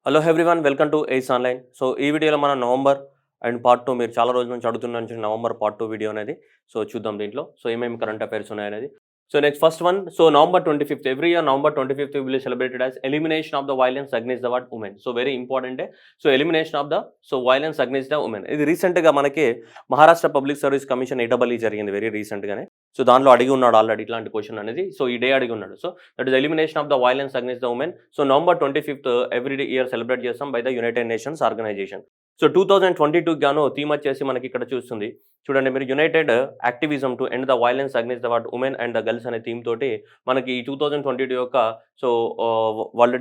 Hello everyone welcome to ace online. So ఈ వీడియోలో మనం నవంబర్ అండ్ పార్ట్ 2 మీరు చాలా రోజుల నుంచి అడుగుతున్న నవంబర్ పార్ట్ 2 వీడియో అనేది చూద్దాం దీంట్లో. ఏమేమి కరెంట్ అఫైర్స్ ఉన్నాయనేది. Next first one. November 25th every year November 25th will celebrated as elimination of the violence against the women. Very important. Elimination of the violence against the women ఇది రీసెంట్గా మనకి Maharashtra public service commission ఏడబ్ల్యూ జరిగింది very రీసెంట్గానే. దాంట్లో అడిగి ఉన్నాడు already ఇట్లాంటి క్వశ్చన్ అనేది. ఈ డే అడిగి ఉన్నాడు. That is elimination of the violence against the women. November 25th every year celebrate చేస్తాం by the United Nations Organization. 2022 గాను థీమ్ వచ్చేసి మనకి ఇక్కడ చూస్తుంది చూడండి మీరు, unite activism to end the violence against the women and the girls అనే theme తోటి మనకి ఈ 2022 యొక్క world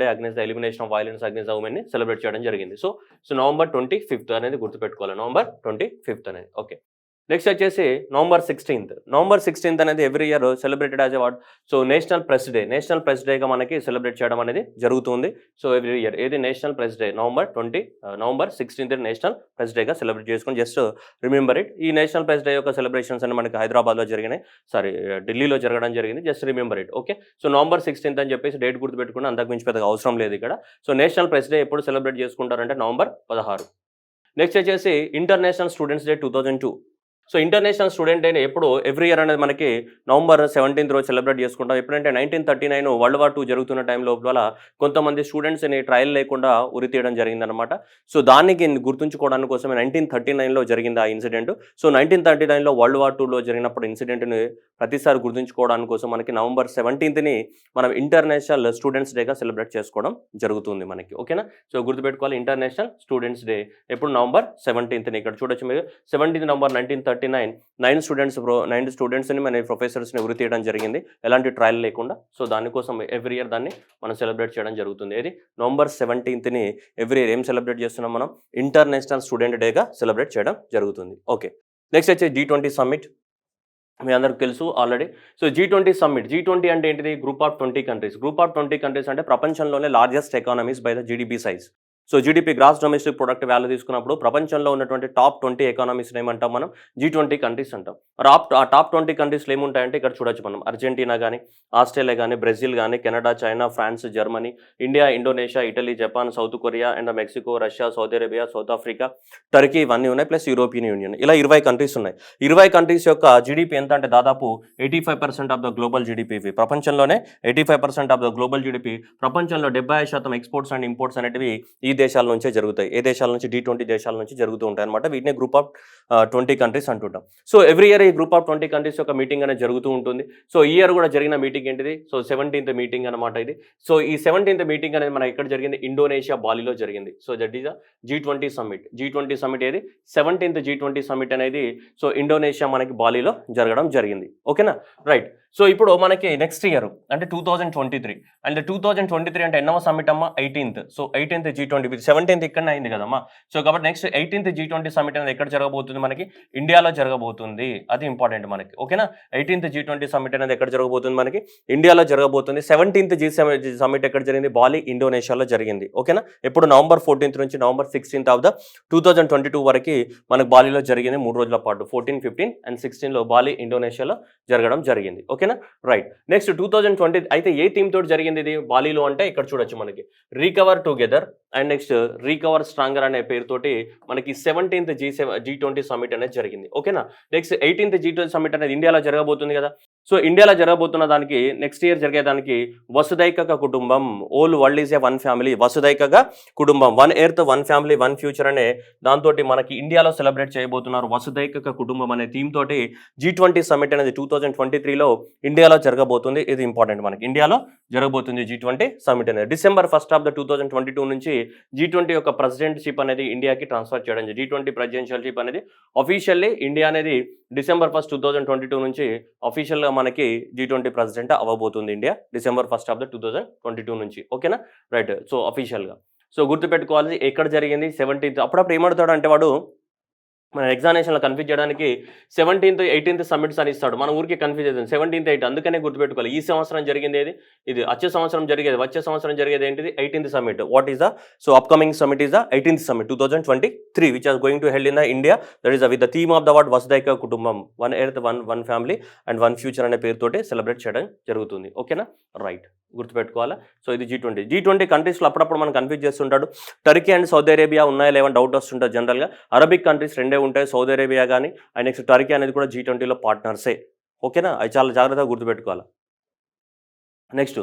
day against the elimination of violence against the women ని సెలబ్రేట్ చేయడం జరిగింది. నవంబర్ 25th అనేది గుర్తుపెట్టుకోవాలి, నవంబర్ 25th అనేది. ఓకే, నెక్స్ట్ వచ్చేసి నవంబర్ 16th. నవంబర్ 16th అనేది every year celebrated as award. National press day. National press డేగా మనకి సెలబ్రేట్ చేయడం అనేది జరుగుతుంది. ఎవ్రీ ఇయర్ ఏది national press day November 16th national press డేగా సెలబ్రేట్ చేసుకొని జస్ట్ రిమెంబర్ ఇట్. ఈ నేషనల్ ప్రెస్ డే యొక్క సెలబ్రేషన్స్ అని మనకి హైదరాబాద్లో జరిగినాయి, ఢిల్లీలో జరగడం జరిగింది. Just remember it. Okay, November 16th అని చెప్పేసి డేట్ గుర్తుపెట్టుకుని అంతకు మించి పెద్దగా అవసరం లేదు ఇక్కడ. నేషనల్ ప్రెస్ డే ఎప్పుడు సెలబ్రేట్ చేసుకుంటారంటే నవంబర్ 16. నెక్స్ట్ వచ్చేసి international students day 2002. International student day ఎప్పుడు ఎవ్రీ ఇయర్ అనేది మనకి నవంబర్ 17th రోజు సెలబ్రేట్ చేసుకుంటాం. ఎప్పుడంటే 1939 వరల్డ్ వార్ 2 జరుగుతున్న టైం లోపల కొంతమంది స్టూడెంట్స్ని ట్రయల్ లేకుండా ఉరి తీయడం జరిగిందనమాట. దానికి గుర్తుంచుకోవడానికి కోసమే 1939లో జరిగింది ఆ ఇన్సిడెంట్. 1939లో వరల్డ్ వార్ 2లో జరిగినప్పుడు ఇన్సిడెంట్ని ప్రతిసారి గుర్తుంచుకోవడానికి కోసం మనకి నవంబర్ 17th మనం ఇంటర్నేషనల్ స్టూడెంట్స్ డేగా సెలబ్రేట్ చేసుకోవడం జరుగుతుంది మనకి. ఓకేనా? గుర్తుపెట్టుకోవాలి, ఇంటర్నేషనల్ స్టూడెంట్స్ డే ఎప్పుడు నవంబర్ 17th. ఇక్కడ చూడొచ్చు మీరు, 17th నవంబర్ 1939 9 స్టూడెంట్స్ని మన ప్రొఫెసర్స్ని ఉరి తీయడం జరిగింది ఎలాంటి ట్రయల్ లేకుండా. దానికోసం ఎవ్రీ ఇయర్ దాన్ని మనం సెలబ్రేట్ చేయడం జరుగుతుంది. ఏది నవంబర్ 17th ఎవ్రీ ఇయర్ ఏం సెలబ్రేట్ చేస్తున్నాం మనం? ఇంటర్నేషనల్ స్టూడెంట్ డేగా సెలబ్రేట్ చేయడం జరుగుతుంది. ఓకే, నెక్స్ట్ వచ్చే G20 సమ్మిట్. మీ అందరికి తెలుసు ఆల్రెడీ. G20 summit. G20 అంటే ఏంటిది? Group of 20 countries. Group of 20 countries అంటే ప్రపంచంలోనే largest economies by the GDP size. GDP gross domestic product value తీసుకున్నప్పుడు ప్రపంచంలో ఉన్నటువంటి టాప్ 20 ఎకానమీస్ని ఏమంటాం మనం? G20 కంట్రీస్ అంటాం. మరి ఆ టాప్ 20 కంట్రీస్లో ఏముంటాయంటే ఇక్కడ చూడొచ్చు మనం, అర్జెంటీనా కానీ, ఆస్ట్రేలియా కానీ, బ్రెజిల్ కానీ, Canada, China, France, Germany, India, Indonesia, Italy, Japan, South Korea and Mexico, Russia, Saudi Arabia, South Africa, Turkey, ఇవన్నీ ఉన్నాయి. Plus European union. ఇలా 20 కంట్రీస్ ఉన్నాయి. 20 కంట్రీస్ యొక్క జీడిపి ఎంత అంటే దాదాపు 85% ఆఫ్ ద గ్లోబల్ జీడిపి. ప్రపంచంలోనే 85% ఆఫ్ ద గ్లోబల్ జీడిపి. ప్రపంచంలో 75% ఎక్స్పోర్ట్స్ అండ్ ఇంపోర్ట్స్ అనేటివి ఈ దేశాల నుంచే జరుగుతాయి. ఏ దేశాల నుంచి? G20 దేశాల నుంచి జరుగుతూ ఉంటాయి అనమాట. వీటిని గ్రూప్ ఆఫ్ 20 కంట్రీస్ అంటుంటాం. ఎవ్రీ ఇయర్ ఈ గ్రూప్ ఆఫ్ 20 కంట్రీస్ యొక్క మీటింగ్ అనేది జరుగుతూ ఉంటుంది. ఈ ఇయర్ కూడా జరిగిన మీటింగ్ ఏంటిది? 17th మీటింగ్ అనమాట ఇది. ఈ 17th మీటింగ్ అనేది మనకి ఎక్కడ జరిగింది? ఇండోనేషియా, బాలీలో జరిగింది. That is G20 summit. G20 summit ఏది? 17th G20 సమ్మిట్ అనేది ఇండోనేషియా మనకి బాలీలో జరగడం జరిగింది. ఓకేనా? రైట్. ఇప్పుడు మనకి నెక్స్ట్ ఇయర్ అంటే 2023 అండ్ 2023 అంటే ఎన్నవ సమ్మిట్ అమ్మా? 18th. 18th G20. 17th ఇక్కడనే అయింది కదమ్మా. కాబట్టి నెక్స్ట్ 18th G20 సమ్మిట్ అనేది ఎక్కడ జరగబోతుంది? మనకి ఇండియాలో జరగబోతుంది. అది ఇంపార్టెంట్ మనకి. ఓకేనా? 18th G20 సమ్మిట్ అనేది ఎక్కడ జరగబోతుంది? మనకి ఇండియాలో జరగబోతుంది. 17th సమ్మిట్ ఎక్కడ జరిగింది? బాలి, ఇండోనేషియాలో జరిగింది. ఓకేనా? ఎప్పుడు? నవంబర్ 14th నుంచి నవంబర్ 16th ఆఫ్ ద 2022 వరకు మనకి బాలీలో జరిగింది. 3 రోజుల పాటు 14, 15 అండ్ 16లో బాలి, ఇండోనేషియాలో జరగడం జరిగింది. ఓకేనా? రైట్. నెక్స్ట్ 2020 అయితే ఏ థీమ్ తోటి జరిగింది ఇది బాలీలో అంటే ఇక్కడ చూడొచ్చు మనకి, recover together and next recover stronger అనే పేరుతోటి మనకి 17th G20 సమ్మిట్ అనేది జరిగింది. ఓకేనా? నెక్స్ట్ 18th G20 సమ్మిట్ అనేది ఇండియాలో జరగబోతుంది కదా. ఇండియాలో జరగబోతున్న దానికి నెక్స్ట్ ఇయర్ జరిగేదానికి వసుదైక కుటుంబం, all world is a one family, వసుదైక కుటుంబం, 1 ఎర్త్ 1 ఫ్యామిలీ 1 ఫ్యూచర్ అనే దాంతో మనకి ఇండియాలో సెలబ్రేట్ చేయబోతున్నారు. వసుదైక కుటుంబం అనే థీమ్ తోటి G20 సమ్మిట్ అనేది 2023లో ఇండియాలో జరగబోతుంది. ఇది ఇంపార్టెంట్ మనకి, ఇండియాలో జరగబోతుంది G20 సమ్మిట్ అనేది. December 1st ఆఫ్ ద 2022 నుంచి G20 యొక్క ప్రెసిడెంట్షిప్ అనేది ఇండియాకి ట్రాన్స్ఫర్ చేయడం. G20 ప్రెసిడెన్షియల్షిప్ అనేది అఫీషియల్లీ ఇండియా అనేది December 1st 2022 నుంచి అఫీషియల్గా మనకి G20 ప్రెసిడెంట్ అవ్వబోతుంది India December 1st of the 2022 నుంచి. ఓకేనా? రైట్. అఫీషియల్గా గుర్తుపెట్టుకోవాలి ఎక్కడ జరిగింది? 17th. అప్పుడప్పుడు ఏమడుతాడు అంటే వాడు మన ఎగ్జామినేషన్లో కన్ఫ్యూజ్ చేయడానికి 17th 18th సబ్మిట్స్ అని ఇస్తాడు. మన ఊరికి కన్ఫ్యూజ్ అవుతుంది. 17th 8 అందుకనే గుర్తుపెట్టుకోవాలి. ఈ సంవత్సరం జరిగింది ఏది, ఇది వచ్చే సంవత్సరం జరిగేది, వచ్చే సంవత్సరం జరిగేది ఏంటిది 18th summit. What is the so upcoming summit is the 18th summit 2023 which are going to held in the India. That is with the theme of the what వసుదైక కుటుంబం, one earth one family and one future అనే పేరుతోటి celebrate చేయడం జరుగుతుంది. ఓకేనా, right, గుర్తుపెట్టుకోవాలా. So ఇది G20 కంట్రీస్లో అప్పుడప్పుడు మనం కన్ఫ్యూజ్ చేస్తుంటాడు. టర్కీ అండ్ సౌదీ అరేబియా ఉన్నాయా లేవని డౌట్ వస్తుంటుంది జనరల్గా. అరబిక్ కంట్రీస్ రెండే ఉంటాయి, సౌదీ అరేబియా కానీ అండ్ నెక్స్ట్ టర్కీ అనేది కూడా G20లో పార్ట్నర్సే. ఓకేనా, అది చాలా జాగ్రత్తగా గుర్తుపెట్టుకోవాలి. Next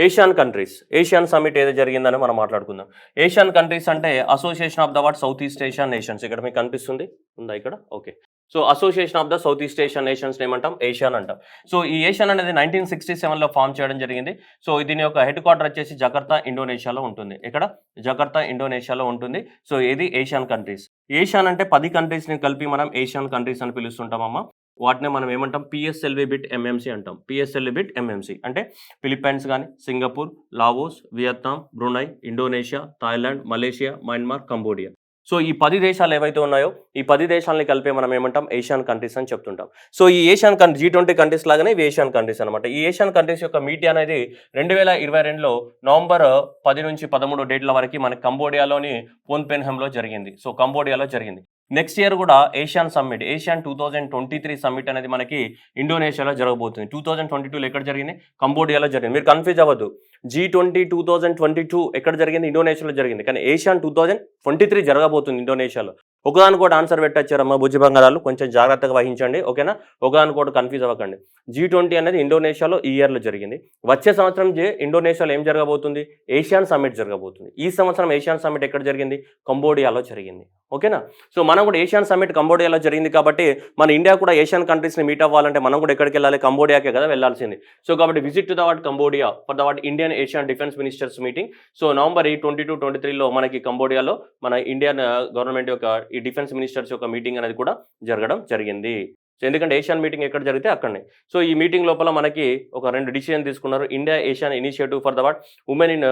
Asian countries, Asian summit ఏదో జరిగిందని మనం మాట్లాడుకుందాం. ఏషియన్ కంట్రీస్ అంటే association of the what south east Asian nations. ఇక్కడ మీకు కనిపిస్తుంది, ఉందా ఇక్కడ? Okay. So association of the south east Asian nations ఏమంటాం, ఏషియన్ అంటాం. సో ఈ ఏషియన్ అనేది 1967లో ఫామ్ చేయడం జరిగింది. సో దీని యొక్క హెడ్ క్వార్టర్ వచ్చేసి జకర్తా ఇండోనేషియాలో ఉంటుంది. ఇక్కడ జకర్తా ఇండోనేషియాలో ఉంటుంది. సో ఇది ఏషియన్ కంట్రీస్. ఏషియన్ అంటే 10 కంట్రీస్ని కలిపి మనం ఏషియన్ కంట్రీస్ అని పిలుస్తుంటామమ్మా. వాటిని మనం ఏమంటాం, PSLV బిట్ MMC అంటాం. PSLV బిట్ MMC అంటే ఫిలిప్పైన్స్ కానీ, Singapore, Laos, Vietnam, Brunei, Indonesia, Thailand, Malaysia, Myanmar, Cambodia. So ఈ 10 దేశాలు ఏవైతే ఉన్నాయో ఈ 10 దేశాలని కలిపి మనం ఏమంటాం, ఏషియన్ కంట్రీస్ అని చెప్తుంటాం. సో ఈ ఏషియన్ G20 కంట్రీస్ లాగానే ఇవి ఏషియన్ కంట్రీస్ అనమాట. ఈ ఏషియన్ కంట్రీస్ యొక్క మీటింగ్ అనేది 2022లో నవంబర్ 10 నుంచి 13 డేట్ల వరకు మన కంబోడియాలోని పోన్పెన్హెమ్లో జరిగింది. సో కంబోడియాలో జరిగింది. నెక్స్ట్ ఇయర్ కూడా ఏషియన్ సమ్మిట్, ఏషియన్ 2023 సమ్మిట్ అనేది మనకి ఇండోనేషియాలో జరగబోతుంది. 2022లో ఎక్కడ జరిగింది, కంబోడియాలో జరిగింది. మీరు కన్ఫ్యూజ్ అవ్వద్దు. G20 2022 ఎక్కడ జరిగింది, ఇండోనేషియాలో జరిగింది. కానీ ఏషియన్ 2023 జరగబోతుంది ఇండోనేషియాలో. ఒకదాని కూడా ఆన్సర్ పెట్టచ్చారమ్మా బుజ్జి బంగారాలు, కొంచెం జాగ్రత్తగా వహించండి. ఓకేనా, ఒకదాని కూడా కన్ఫ్యూజ్ అవ్వకండి. G20 అనేది ఇండోనేషియాలో ఈ ఇయర్లో జరిగింది. వచ్చే సంవత్సరం ఇండోనేషియాలో ఏం జరగబోతుంది, ఏషియన్ సమ్మిట్ జరగబోతుంది. ఈ సంవత్సరం ఏషియన్ సమ్మిట్ ఎక్కడ జరిగింది, కంబోడియాలో జరిగింది. ఓకేనా, సో మనం కూడా ఏషియన్ సమ్మిట్ కంబోడియాలో జరిగింది కాబట్టి మన ఇండియా కూడా ఏషియన్ కంట్రీస్ని మీట్ అవ్వాలంటే మనం కూడా ఎక్కడికి వెళ్ళాలి, కంబోడియాకే కదా వెళ్ళాల్సింది. సో కాబట్టి visit to the what Cambodia for the what Indian ASEAN defence ministers meeting. So November 22-23లో మనకి కంబోడియాలో మన ఇండియన్ గవర్నమెంట్ యొక్క ఈ డిఫెన్స్ మినిస్టర్స్ యొక్క మీటింగ్ అనేది కూడా జరగడం జరిగింది. సో ఎందుకంటే ఏషియన్ మీటింగ్ ఎక్కడ జరిగితే అక్కడనే. సో ఈ మీటింగ్ లోపల మనకి ఒక 2 డిసిషన్ తీసుకున్నారు. India ASEAN initiative for the what women in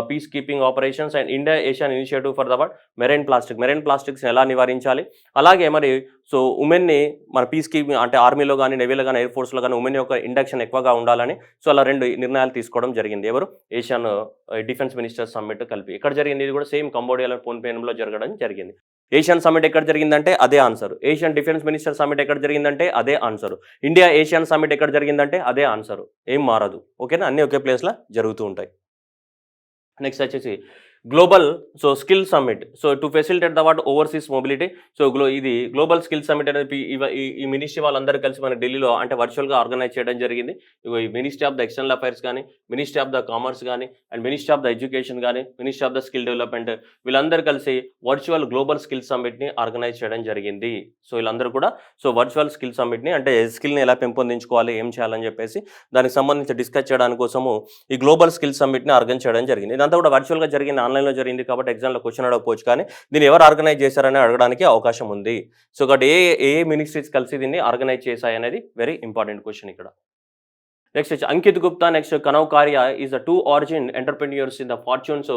peace keeping operations and India ASEAN initiative for the what marine ప్లాస్టిక్స్ని ఎలా నివారించాలి, అలాగే మరి సో ఉమెన్ని మన పీస్ కీపింగ్ అంటే ఆర్మీలో కానీ, నేవీలో కానీ, ఎయిర్ ఫోర్స్లో కానీ ఉమెన్ యొక్క ఇండక్షన్ ఎక్కువగా ఉండాలని సో అలా 2 నిర్ణయాలు తీసుకోవడం జరిగింది. ఎవరు, ఏషియన్ డిఫెన్స్ మినిస్టర్స్ సమ్మిట్ కలిపి. ఎక్కడ జరిగింది, ఇది కూడా సేమ్ కంబోడియాలో పోన్పెన్లో జరగడం జరిగింది. ఏషియన్ సమ్మిట్ ఎక్కడ జరిగిందంటే అదే answer. Asian defence minister summit ఎక్కడ జరిగిందంటే అదే ఆన్సర్. ఇండియా ఏషియన్ సమ్మిట్ ఎక్కడ జరిగిందంటే అదే ఆన్సర్. ఏం మారదు. ఓకేనా, అన్నీ ఒకే ప్లేస్లో జరుగుతూ ఉంటాయి. నెక్స్ట్ వచ్చేసి global so skill summit. So to facilitate the what overseas mobility. So ఇది గ్లోబల్ స్కిల్ సమ్మిట్ అనేది ఈ మినిస్ట్రీ వాళ్ళందరూ కలిసి మన ఢిల్లీలో అంటే వర్చువల్గా ఆర్గనైజ్ చేయడం జరిగింది. ఈ ministry of the external affairs కానీ, మినిస్ట్రీ ఆఫ్ ద కామర్స్ కానీ and ministry of the education కానీ, ministry of the skill development వీళ్ళందరూ కలిసి వర్చువల్ గ్లోబల్ స్కిల్ సమ్మిట్ని ఆర్గనైజ్ చేయడం జరిగింది. సో వీళ్ళందరూ కూడా సో వర్చువల్ స్కిల్ సమ్మిట్ని అంటే స్కిల్ని ఎలా పెంపొందించుకోవాలి, ఏం చేయాలని చెప్పేసి దానికి సంబంధించి డిస్కస్ చేయడానికి కోసము ఈ గ్లోబల్ స్కిల్ సమ్మిట్ని ఆర్గనైజ్ చేయడం జరిగింది. ఇదంతా కూడా వర్చువల్గా జరిగింది, ఆన్లైన్లో జరిగింది కాబట్టి ఎగ్జామ్లో క్వశ్చన్ అడగకపోవచ్చు. కానీ దీన్ని ఎవరు ఆర్గనైజ్ చేశారని అడగడానికి అవకాశం ఉంది. సో కాబట్టి ఏ మినిస్ట్రీస్ కలిసి దీన్ని ఆర్గనైజ్ చేశాయి అనేది వెరీ ఇంపార్టెంట్ క్వశ్చన్ ఇక్కడ. నెక్స్ట్ వచ్చి Ankit Gupta, next Kanav Kariya is the 2 origin entrepreneurs in the Fortune's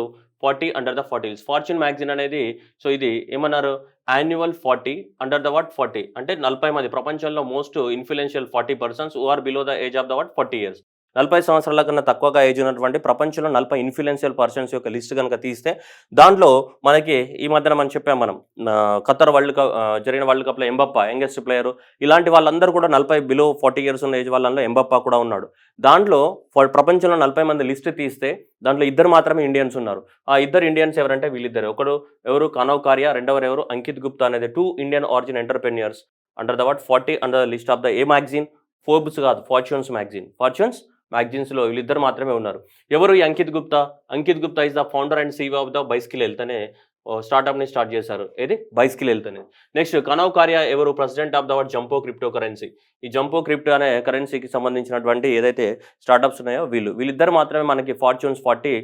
40 under the 40. Fortune magazine అనేది సో ఇది ఏమన్నారు, యాన్యువల్ 40 అండర్ ద వాట్ 40 అంటే 40 మంది ప్రపంచంలో most influential 40 persons who are below the age of the what 40 years. 40 సంవత్సరాల కన్నా తక్కువగా ఏజ్ ఉన్నటువంటి ప్రపంచంలో 40 ఇన్ఫ్లుయెన్షియల్ పర్సన్స్ యొక్క లిస్ట్ కనుక తీస్తే దాంట్లో మనకి ఈ మధ్యన మనం చెప్పాం, మనం ఖతర్ జరిగిన వరల్డ్ కప్లో ఎంబప్పా యంగెస్ట్ ప్లేయర్, ఇలాంటి వాళ్ళందరూ కూడా 40 బిలో 40 ఇయర్స్ ఉన్న ఏజ్ వాళ్ళలో ఎంబప్పా కూడా ఉన్నాడు. దాంట్లో ప్రపంచంలో 40 మంది లిస్ట్ తీస్తే దాంట్లో 2 మాత్రమే ఇండియన్స్ ఉన్నారు. ఆ 2 ఇండియన్స్ ఎవరంటే వీళ్ళిద్దరు. ఎవరు కనవ్ కారియా, రెండవరు ఎవరు అంకిత్ గుప్తా అనేది 2 Indian origin entrepreneurs under the what 40 under the list of the a magazine, Forbes కాదు, ఫార్చ్యూన్స్ మ్యాగజైన్స్లో వీళ్ళిద్దరు మాత్రమే ఉన్నారు. ఎవరు ఈ Ankit Gupta? Ankit Gupta is the founder and CEO of the Bicycle Health అనే స్టార్ట్అప్ని స్టార్ట్ చేశారు. ఏది, బైస్కిల్ హెల్త్ అనేది. నెక్స్ట్ కనవ్ కారియా ఎవరు, president of the what Jump crypto currency. ఈ జంపో క్రిప్టో అనే కరెన్సీకి సంబంధించినటువంటి ఏదైతే స్టార్ట్అప్స్ ఉన్నాయో వీళ్ళిద్దరు మాత్రమే మనకి fortunes 40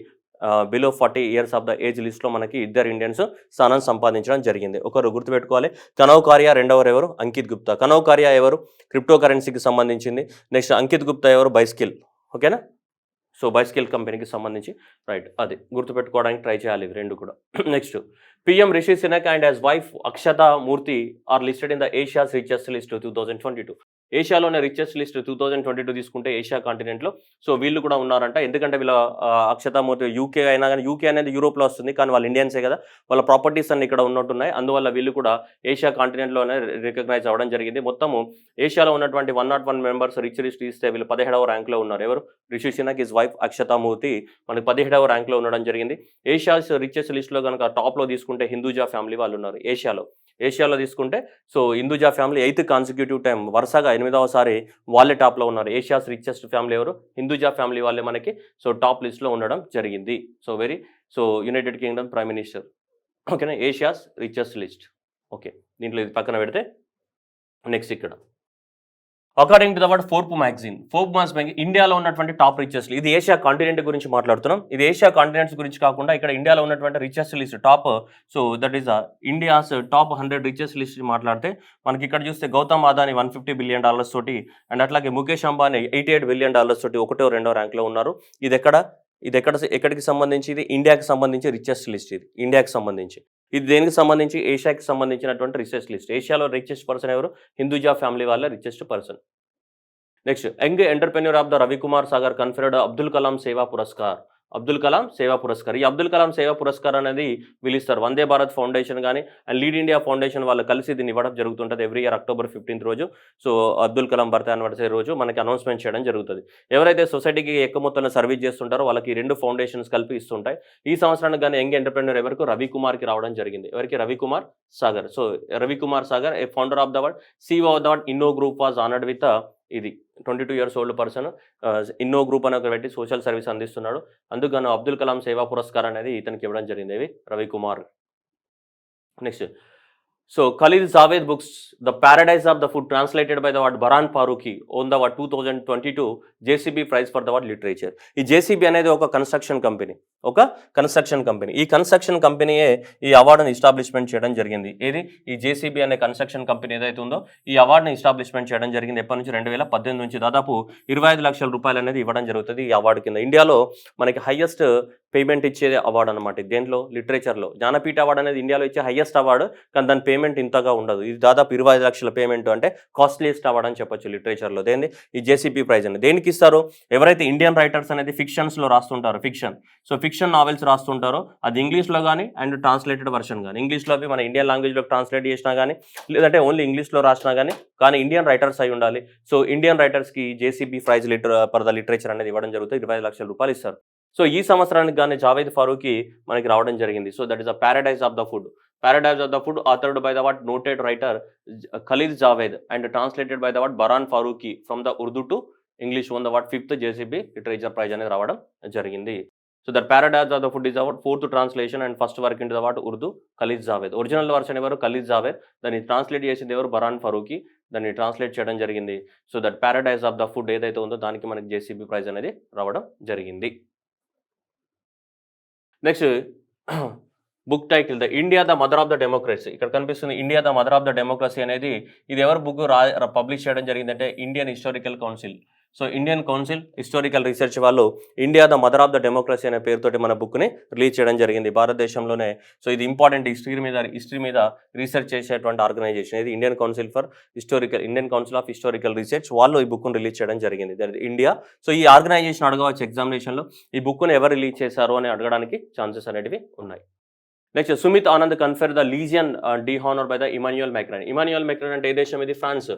below 40 years of the age లిస్ట్లో మనకి 2 ఇండియన్స్ స్థానం సంపాదించడం జరిగింది. ఒకరు గుర్తుపెట్టుకోవాలి, కనవ్ కారియా, రెండవరు ఎవరు అంకిత్ గుప్తా. కనవ్ కారియా ఎవరు, క్రిప్టో కరెన్సీకి సంబంధించింది. నెక్స్ట్ అంకిత్ గుప్తా ఎవరు, బైస్కిల్. ఓకేనా, సో బైస్కిల్ కంపెనీకి సంబంధించి రైట్, అది గుర్తుపెట్టుకోవడానికి ట్రై చేయాలి ఇవి రెండు కూడా. Next, PM Rishi Sunak and his wife Akshata Murty are listed in the Asia's richest list 2022. ఏషియాలోనే రిచెస్ట్ లిస్ట్ 2022 తీసుకుంటే ఏషియా కాంటినెంట్లో సో వీళ్ళు కూడా ఉన్నారంట. ఎందుకంటే వీళ్ళ అక్షతా మూర్తి యూకే అయినా కానీ, యూకే అనేది యూరోప్లో వస్తుంది కానీ వాళ్ళు ఇండియన్సే కదా, వాళ్ళ ప్రాపర్టీస్ అన్ని ఇక్కడ ఉన్నట్టున్నాయి. అందువల్ల వీళ్ళు కూడా ఏషియా కాంటినెంట్లోనే రికగ్నైజ్ అవ్వడం జరిగింది. మొత్తము ఏషియాలో ఉన్నటువంటి 101 మెంబర్స్ రిచ్ లిస్ట్ ఇస్తే వీళ్ళు 17వ ర్యాంక్లో ఉన్నారు. ఎవరు? రిషి సునక్ హిస్ వైఫ్ అక్షతా మూర్తి మనకి 17వ ర్యాంక్లో ఉండడం జరిగింది. ఏషియాస్ రిచెస్ట్ లిస్ట్లో కనుక టాప్లో తీసుకుంటే హిందూజా ఫ్యామిలీ వాళ్ళు ఉన్నారు. ఏషియాలో తీసుకుంటే so Hinduja family 8th consecutive time వరుసగా 8వసారి వాళ్ళే టాప్లో ఉన్నారు. ఏషియాస్ రిచెస్ట్ ఫ్యామిలీ ఎవరు? హిందూజా ఫ్యామిలీ వాళ్ళే మనకి సో టాప్ లిస్ట్లో ఉండడం జరిగింది. So United Kingdom prime minister. ఓకేనా, ఏషియాస్ రిచెస్ట్ లిస్ట్. ఓకే, దీంట్లో ఇది పక్కన పెడితే నెక్స్ట్ ఇక్కడ according to the word Forbes magazine ఇండియాలో ఉన్నటువంటి టాప్ రిచెస్ట్, ఇది ఏషియా కాంటినెంట్ గురించి మాట్లాడుతున్నాం. ఇది ఏషియా కాంటినెంట్స్ గురించి కాకుండా ఇక్కడ ఇండియాలో ఉన్నటువంటి richest list top, so that is India's top 100 richest list మాట్లాడితే మనకి ఇక్కడ చూస్తే గౌతమ్ అదాని $150 బిలియన్ తోటి అండ్ అట్లాగే ముఖేష్ అంబానీ $88 బిలియన్ తోటి 1వ 2వ ర్యాంక్లో ఉన్నారు. ఇది ఎక్కడికి సంబంధించి? ఇది ఇండియాకి సంబంధించి రిచెస్ట్ లిస్ట్. ఇది ఇండియాకి సంబంధించి. ఇది దేనికి సంబంధించి? ఏషియాకి సంబంధించినటువంటి రిచెస్ట్ లిస్ట్. ఏషియాలో రిచెస్ట్ పర్సన్ ఎవరు? హిందూజా ఫ్యామిలీ వాళ్ళ richest person. Next, young entrepreneur of the Ravikumar Sagar conferred Abdul Kalam సేవా పురస్కార్. ఈ అబ్దుల్ కలాం సేవా పురస్కార్ అనేది పిలుస్తారు. వందే భారత్ ఫౌండేషన్ కానీ అండ్ లీడ్ ఇండియా ఫౌండేషన్ వాళ్ళు కలిసి దీన్ని ఇవ్వడం జరుగుతుంటుంది ఎవ్రీ ఇయర్ October 15th రోజు. So Abdul Kalam birth anniversary రోజు మనకి అనౌన్స్మెంట్ చేయడం జరుగుతుంది. ఎవరైతే సొసైటీకి ఎక్కువ మొత్తంలో సర్వీస్ చేస్తుంటారో వాళ్ళకి 2 ఫౌండేషన్స్ కలిపి ఇస్తుంటాయి. ఈ సంవత్సరానికి కానీ యంగ్ ఎంటర్ప్రెన్యూర్ ఎవరికి? రవికుమార్కి రావడం జరిగింది. ఎవరికి? Ravikumar Sagar. So Ravikumar Sagar a founder of the word CEO of the word Inno group was honoured with ఇది 22 years old person Inno group అని ఒక పెట్టి సోషల్ సర్వీస్ అందిస్తున్నాడు. అందుకని అబ్దుల్ కలాం సేవా పురస్కార్ అనేది ఇతనికి ఇవ్వడం జరిగింది. Ravikumar. Next, so Khalid Jawed books the paradise of the food translated by the word Baran Farooqi won the word 2022 JCB prize for the word literature. ఈ JCB అనేది ఒక కన్స్ట్రక్షన్ కంపెనీ. ఈ కన్స్ట్రక్షన్ కంపెనీయే ఈ అవార్డుని ఎస్టాబ్లిష్మెంట్ చేయడం జరిగింది. ఏది? ఈ JCB అనే కన్స్ట్రక్షన్ కంపెనీ ఏదైతే ఉందో ఈ అవార్డుని ఎస్టాబ్లిష్మెంట్ చేయడం జరిగింది. ఎప్పటి నుంచి? 2018 నుంచి. దాదాపు 25 లక్షల రూపాయలు అనేది ఇవ్వడం జరుగుతుంది ఈ అవార్డు కింద. ఇండియాలో మనకి హైయెస్ట్ పేమెంట్ ఇచ్చేది అవార్డు అనమాట. దేంట్లో? లిటరేచర్లో. జ్ఞానపీఠ అవార్డు అనేది ఇండియాలో ఇచ్చే హైయెస్ట్ అవార్డు, కానీ దాని పేమెంట్ ఇంతగా ఉండదు. ఇది దాదాపు 25 లక్షల పేమెంట్, అంటే కాస్ట్లీయెస్ట్ అవార్డు అని చెప్పొచ్చు లిటరేచర్లో. దేని? ఈ JCB ప్రైజ్ అని దేనికి ఇస్తారు? ఎవరైతే ఇండియన్ రైటర్స్ అనేది ఫిక్షన్స్లో రాస్తుంటారో, ఫిక్షన్ నావెల్స్ రాస్తుంటారో అది ఇంగ్లీష్లో కానీ అండ్ ట్రాన్స్లేటెడ్ వర్షన్ కానీ, ఇంగ్లీష్లో అవి మన ఇండియన్ లాంగ్వేజ్లో ట్రాన్స్లేట్ చేసినా కానీ లేదంటే ఓన్లీ ఇంగ్లీష్లో రాసినా కానీ ఇండియన్ రైటర్స్ అయి ఉండాలి. సో ఇండియన్ రైటర్స్కి JCB prize for the literature అనేది ఇవ్వడం జరుగుతుంది. 25 లక్షల రూపాయలు ఇస్తారు. సో ఈ సంవత్సరానికి కానీ జావేద్ ఫారూఖీ మనకి రావడం జరిగింది. So that is the paradise of the food authored by the what noted writer Khalid Javed and translated by the what Baran Farooqi from the Urdu to English won the what 5th JCB literature prize అనేది రావడం జరిగింది. So that paradise of the food is our 4th translation and first work in the what Urdu Khalid Javed. Original version ఎవరు? Khalid Javed. దాన్ని translate చేసింది ఎవరు? బరాన్ ఫరూఖీ. దాన్ని translate చేయడం జరిగింది. So that paradise of the food ఏదైతే ఉందో దానికి మనకి JCB ప్రైజ్ అనేది రావడం జరిగింది. Next, book title the India the mother of the democracy. ఇక్కడ కనిపిస్తుంది India the mother of the democracy అనేది. ఇది ఎవరు బుక్ పబ్లిష్ చేయడం జరిగిందంటే Indian historical council. So Indian council historical research వాళ్ళు India the mother of the democracy అనే పేరుతోటి మన బుక్ని రిలీజ్ చేయడం జరిగింది భారతదేశంలోనే. సో ఇది ఇంపార్టెంట్ హిస్టరీ మీద రీసెర్చ్ చేసేటువంటి ఆర్గనైజేషన్. ఇది Indian council of historical research. వాళ్ళు ఈ బుక్ను రిలీజ్ చేయడం జరిగింది. ఇండియా. సో ఈ ఆర్గనైజేషన్ అడగవచ్చు ఎగ్జామినేషన్లో, ఈ బుక్ను ఎవరు రిలీజ్ చేశారు అని అడగడానికి ఛాన్సెస్ అనేటివి ఉన్నాయి. Next, Sumit Anand confer the legion de honour by the Emmanuel Macron. Emmanuel Macron అంటే ఏ దేశం? ఇది ఫ్రాన్స్.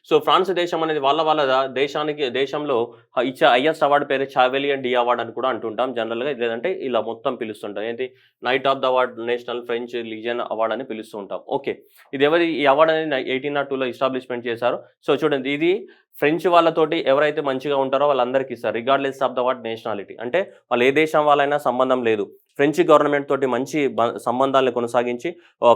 సో ఫ్రాన్స్ దేశం అనేది వాళ్ళ దేశంలో ఇచ్చే హైయెస్ట్ అవార్డు పేరు చావెలియన్ డి అవార్డ్ అని కూడా అంటుంటాం జనరల్గా. లేదంటే ఇలా మొత్తం పిలుస్తుంటాం. ఏంటి? Knight of the award, national French legion award అని పిలుస్తూ ఉంటాం. ఓకే, ఇది ఎవరి ఈ అవార్డు అనేది 1802లో ఎస్టాబ్లిష్మెంట్ చేశారు. సో చూడండి, ఇది ఫ్రెంచ్ వాళ్ళతోటి ఎవరైతే మంచిగా ఉంటారో వాళ్ళందరికీ ఇస్తారు, regardless of the what nationality. అంటే వాళ్ళు ఏ దేశం వాళ్ళైనా సంబంధం లేదు. ఫ్రెంచ్ గవర్నమెంట్ తోటి మంచి సంబంధాలను కొనసాగించి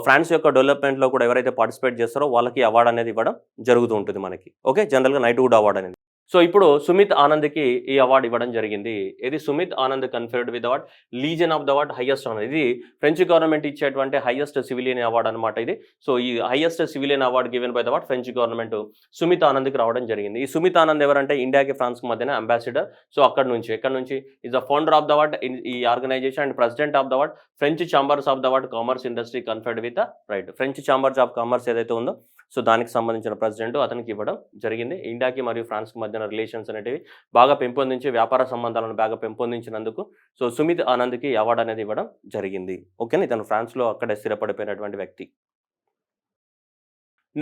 ఫ్రాన్స్ యొక్క డెవలప్మెంట్లో కూడా ఎవరైతే పార్టిసిపేట్ చేస్తారో వాళ్ళకి అవార్డు అనేది ఇవ్వడం జరుగుతూ ఉంటుంది మనకి. ఓకే, జనరల్గా నైట్వుడ్ అవార్డు అనేది. సో ఇప్పుడు సుమిత్ ఆనంద్కి ఈ అవార్డు ఇవ్వడం జరిగింది. ఇది Sumit Anand conferred with award legion of the award highest honour. ఇది ఫ్రెంచ్ గవర్నమెంట్ ఇచ్చేటువంటి హైయెస్ట్ సివిలియన్ అవార్డు అనమాట ఇది. సో ఈ highest civilian award given by the award French government Sumit ఆనంద్కి రావడం జరిగింది. ఈ సుమిత్ ఆనంద్ ఎవరంటే ఇండియాకి ఫ్రాన్స్కి మధ్యన అంబాసిడర్. సో ఎక్కడి నుంచి is the founder of the award ఈ organisation and president of the award French chambers of the award commerce industry conferred with right. French chambers of commerce ఏదైతే ఉందో సో దానికి సంబంధించిన ప్రెసిడెంట్ అతనికి ఇవ్వడం జరిగింది. ఇండియాకి మరియు ఫ్రాన్స్కి మధ్యన రిలేషన్స్ అనేటివి బాగా పెంపొందించి వ్యాపార సంబంధాలను బాగా పెంపొందించినందుకు సో సుమిత్ ఆనంద్కి అవార్డు అనేది ఇవ్వడం జరిగింది. ఓకేనా, ఇతను ఫ్రాన్స్లో అక్కడే స్థిరపడిపోయినటువంటి వ్యక్తి.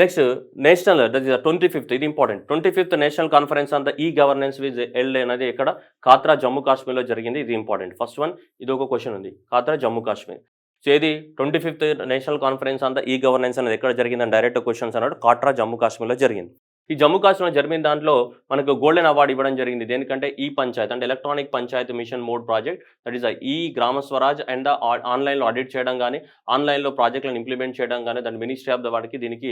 Next national that is 25th, ఇది important. 25th national conference on the e governance విజ్ ఎల్డ్ అనేది ఎక్కడ కాత్రా జమ్మూ కాశ్మీర్లో జరిగింది. ఇది ఇంపార్టెంట్. ఫస్ట్ వన్ ఇది ఒక క్వశ్చన్ ఉంది, కాత్రా జమ్మూ కాశ్మీర్. సో ఇది 25th national conference on the e governance అనేది ఎక్కడ జరిగిందని డైరెక్ట్ క్వశ్చన్స్ అన్నాడు. కాట్రా జమ్మూ కాశ్మీర్లో జరిగింది. ఈ జమ్మూ కాశ్మీర్లో జరిగిన దాంట్లో మనకు గోల్డెన్ అవార్డు ఇవ్వడం జరిగింది. దేనికంటే ఈ పంచాయత్ అంటే electronic Panchayat mission mode project, that is ఈ గ్రామ స్వరాజ్ అండ్ ఆన్లైన్లో ఆడిట్ చేయడం కానీ ఆన్లైన్లో ప్రాజెక్టులను ఇంప్లిమెంట్ చేయడం కానీ దాని మినిస్ట్రీ ఆఫ్ ద వాడికి దీనికి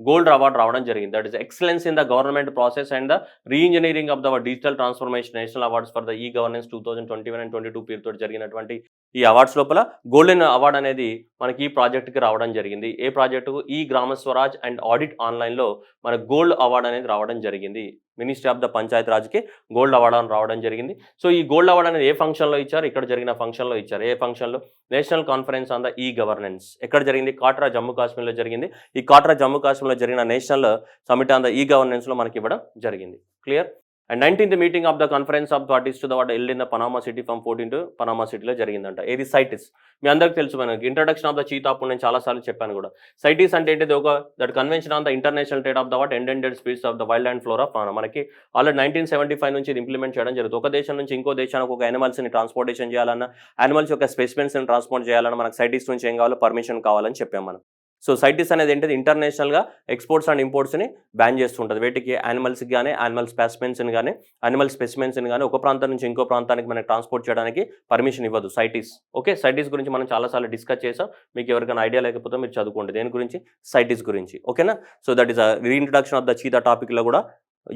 గోల్డ్ అవార్డు రావడం జరిగింది. That is excellence in the government process and the re-engineering of the digital transformation national awards for the e governance 2021 and 22 పేరుతో జరిగినటువంటి ఈ అవార్డ్స్ లోపల గోల్డెన్ అవార్డు అనేది మనకి ఈ ప్రాజెక్ట్కి రావడం జరిగింది. ఏ ప్రాజెక్టుకు ఈ గ్రామ స్వరాజ్ అండ్ ఆడిట్ ఆన్లైన్లో మనకు గోల్డ్ అవార్డు అనేది రావడం జరిగింది. మినిస్ట్రీ ఆఫ్ ద పంచాయత్ రాజ్కి గోల్డ్ అవార్డు అని రావడం జరిగింది. సో ఈ గోల్డ్ అవార్డు అనేది ఏ ఫంక్షన్లో ఇచ్చారు? ఇక్కడ జరిగిన ఫంక్షన్లో ఇచ్చారు. ఏ ఫంక్షన్లో? National conference on the e governance. ఎక్కడ జరిగింది? కాట్రా జమ్మూ కాశ్మీర్లో జరిగింది. ఈ కాట్రా జమ్మూ కాశ్మీర్లో జరిగిన నేషనల్ సమిట్ ఆన్ ద ఈ గవర్నెన్స్లో మనకి ఇవ్వడం జరిగింది. Clear? And 19th meeting of the conference of parties to the world held in the Panama City from 14 Panama సిటీలో జరిగిందంట. ఏది? సైటిస్. మీ అందరికి తెలుసు, మనకి ఇంట్రడక్షన్ ఆఫ్ ద చీతా అప్పుడు నేను చాలాసార్లు చెప్పాను కూడా. సైటిస్ అంటే ఏంటిది? ఒక that convention on the international trade of the what endangered species of the wild and flora fauna. మనకి ఆల్రెడీ 1975 నుంచి ఇది ఇంప్లిమెంట్ చేయడం జరుగుతుంది. ఒక దేశం నుంచి ఇంకో దేశానికి ఒక యానిమల్స్ని ట్రాన్స్పోర్టేషన్ చేయాలన్నా, యానిమల్స్ యొక్క స్పెసిమెన్స్ని ట్రాన్స్పోర్ట్ చేయాలన్నా మనకు సైటిస్ నుంచి ఏం కావాలో పర్మిషన్ కావాలని చెప్పాం మనం. సో సైటిస్ అనేది ఏంటిది? ఇంటర్నేషనల్గా ఎక్స్పోర్ట్స్ అండ్ ఇంపోర్ట్స్ని బ్యాన్ చేస్తుంటుంది. వీటికి యానిమల్స్కి కానీ యానిమల్ స్పెసిమెన్స్ని కానీ యానిమల్ స్పెసిమెన్స్ని కానీ ఒక ప్రాంతం నుంచి ఇంకో ప్రాంతానికి మనకి ట్రాన్స్పోర్ట్ చేయడానికి పర్మిషన్ ఇవ్వదు సైటిస్. ఓకే, సైటిస్ గురించి మనం చాలాసార్లు డిస్కస్ చేసాం. మీకు ఎవరికైనా ఐడియా లేకపోతే మీరు చదువుకోండి దేని గురించి, సైటిస్ గురించి. ఓకేనా? So that is reintroduction of the cheetah టాపిక్లో కూడా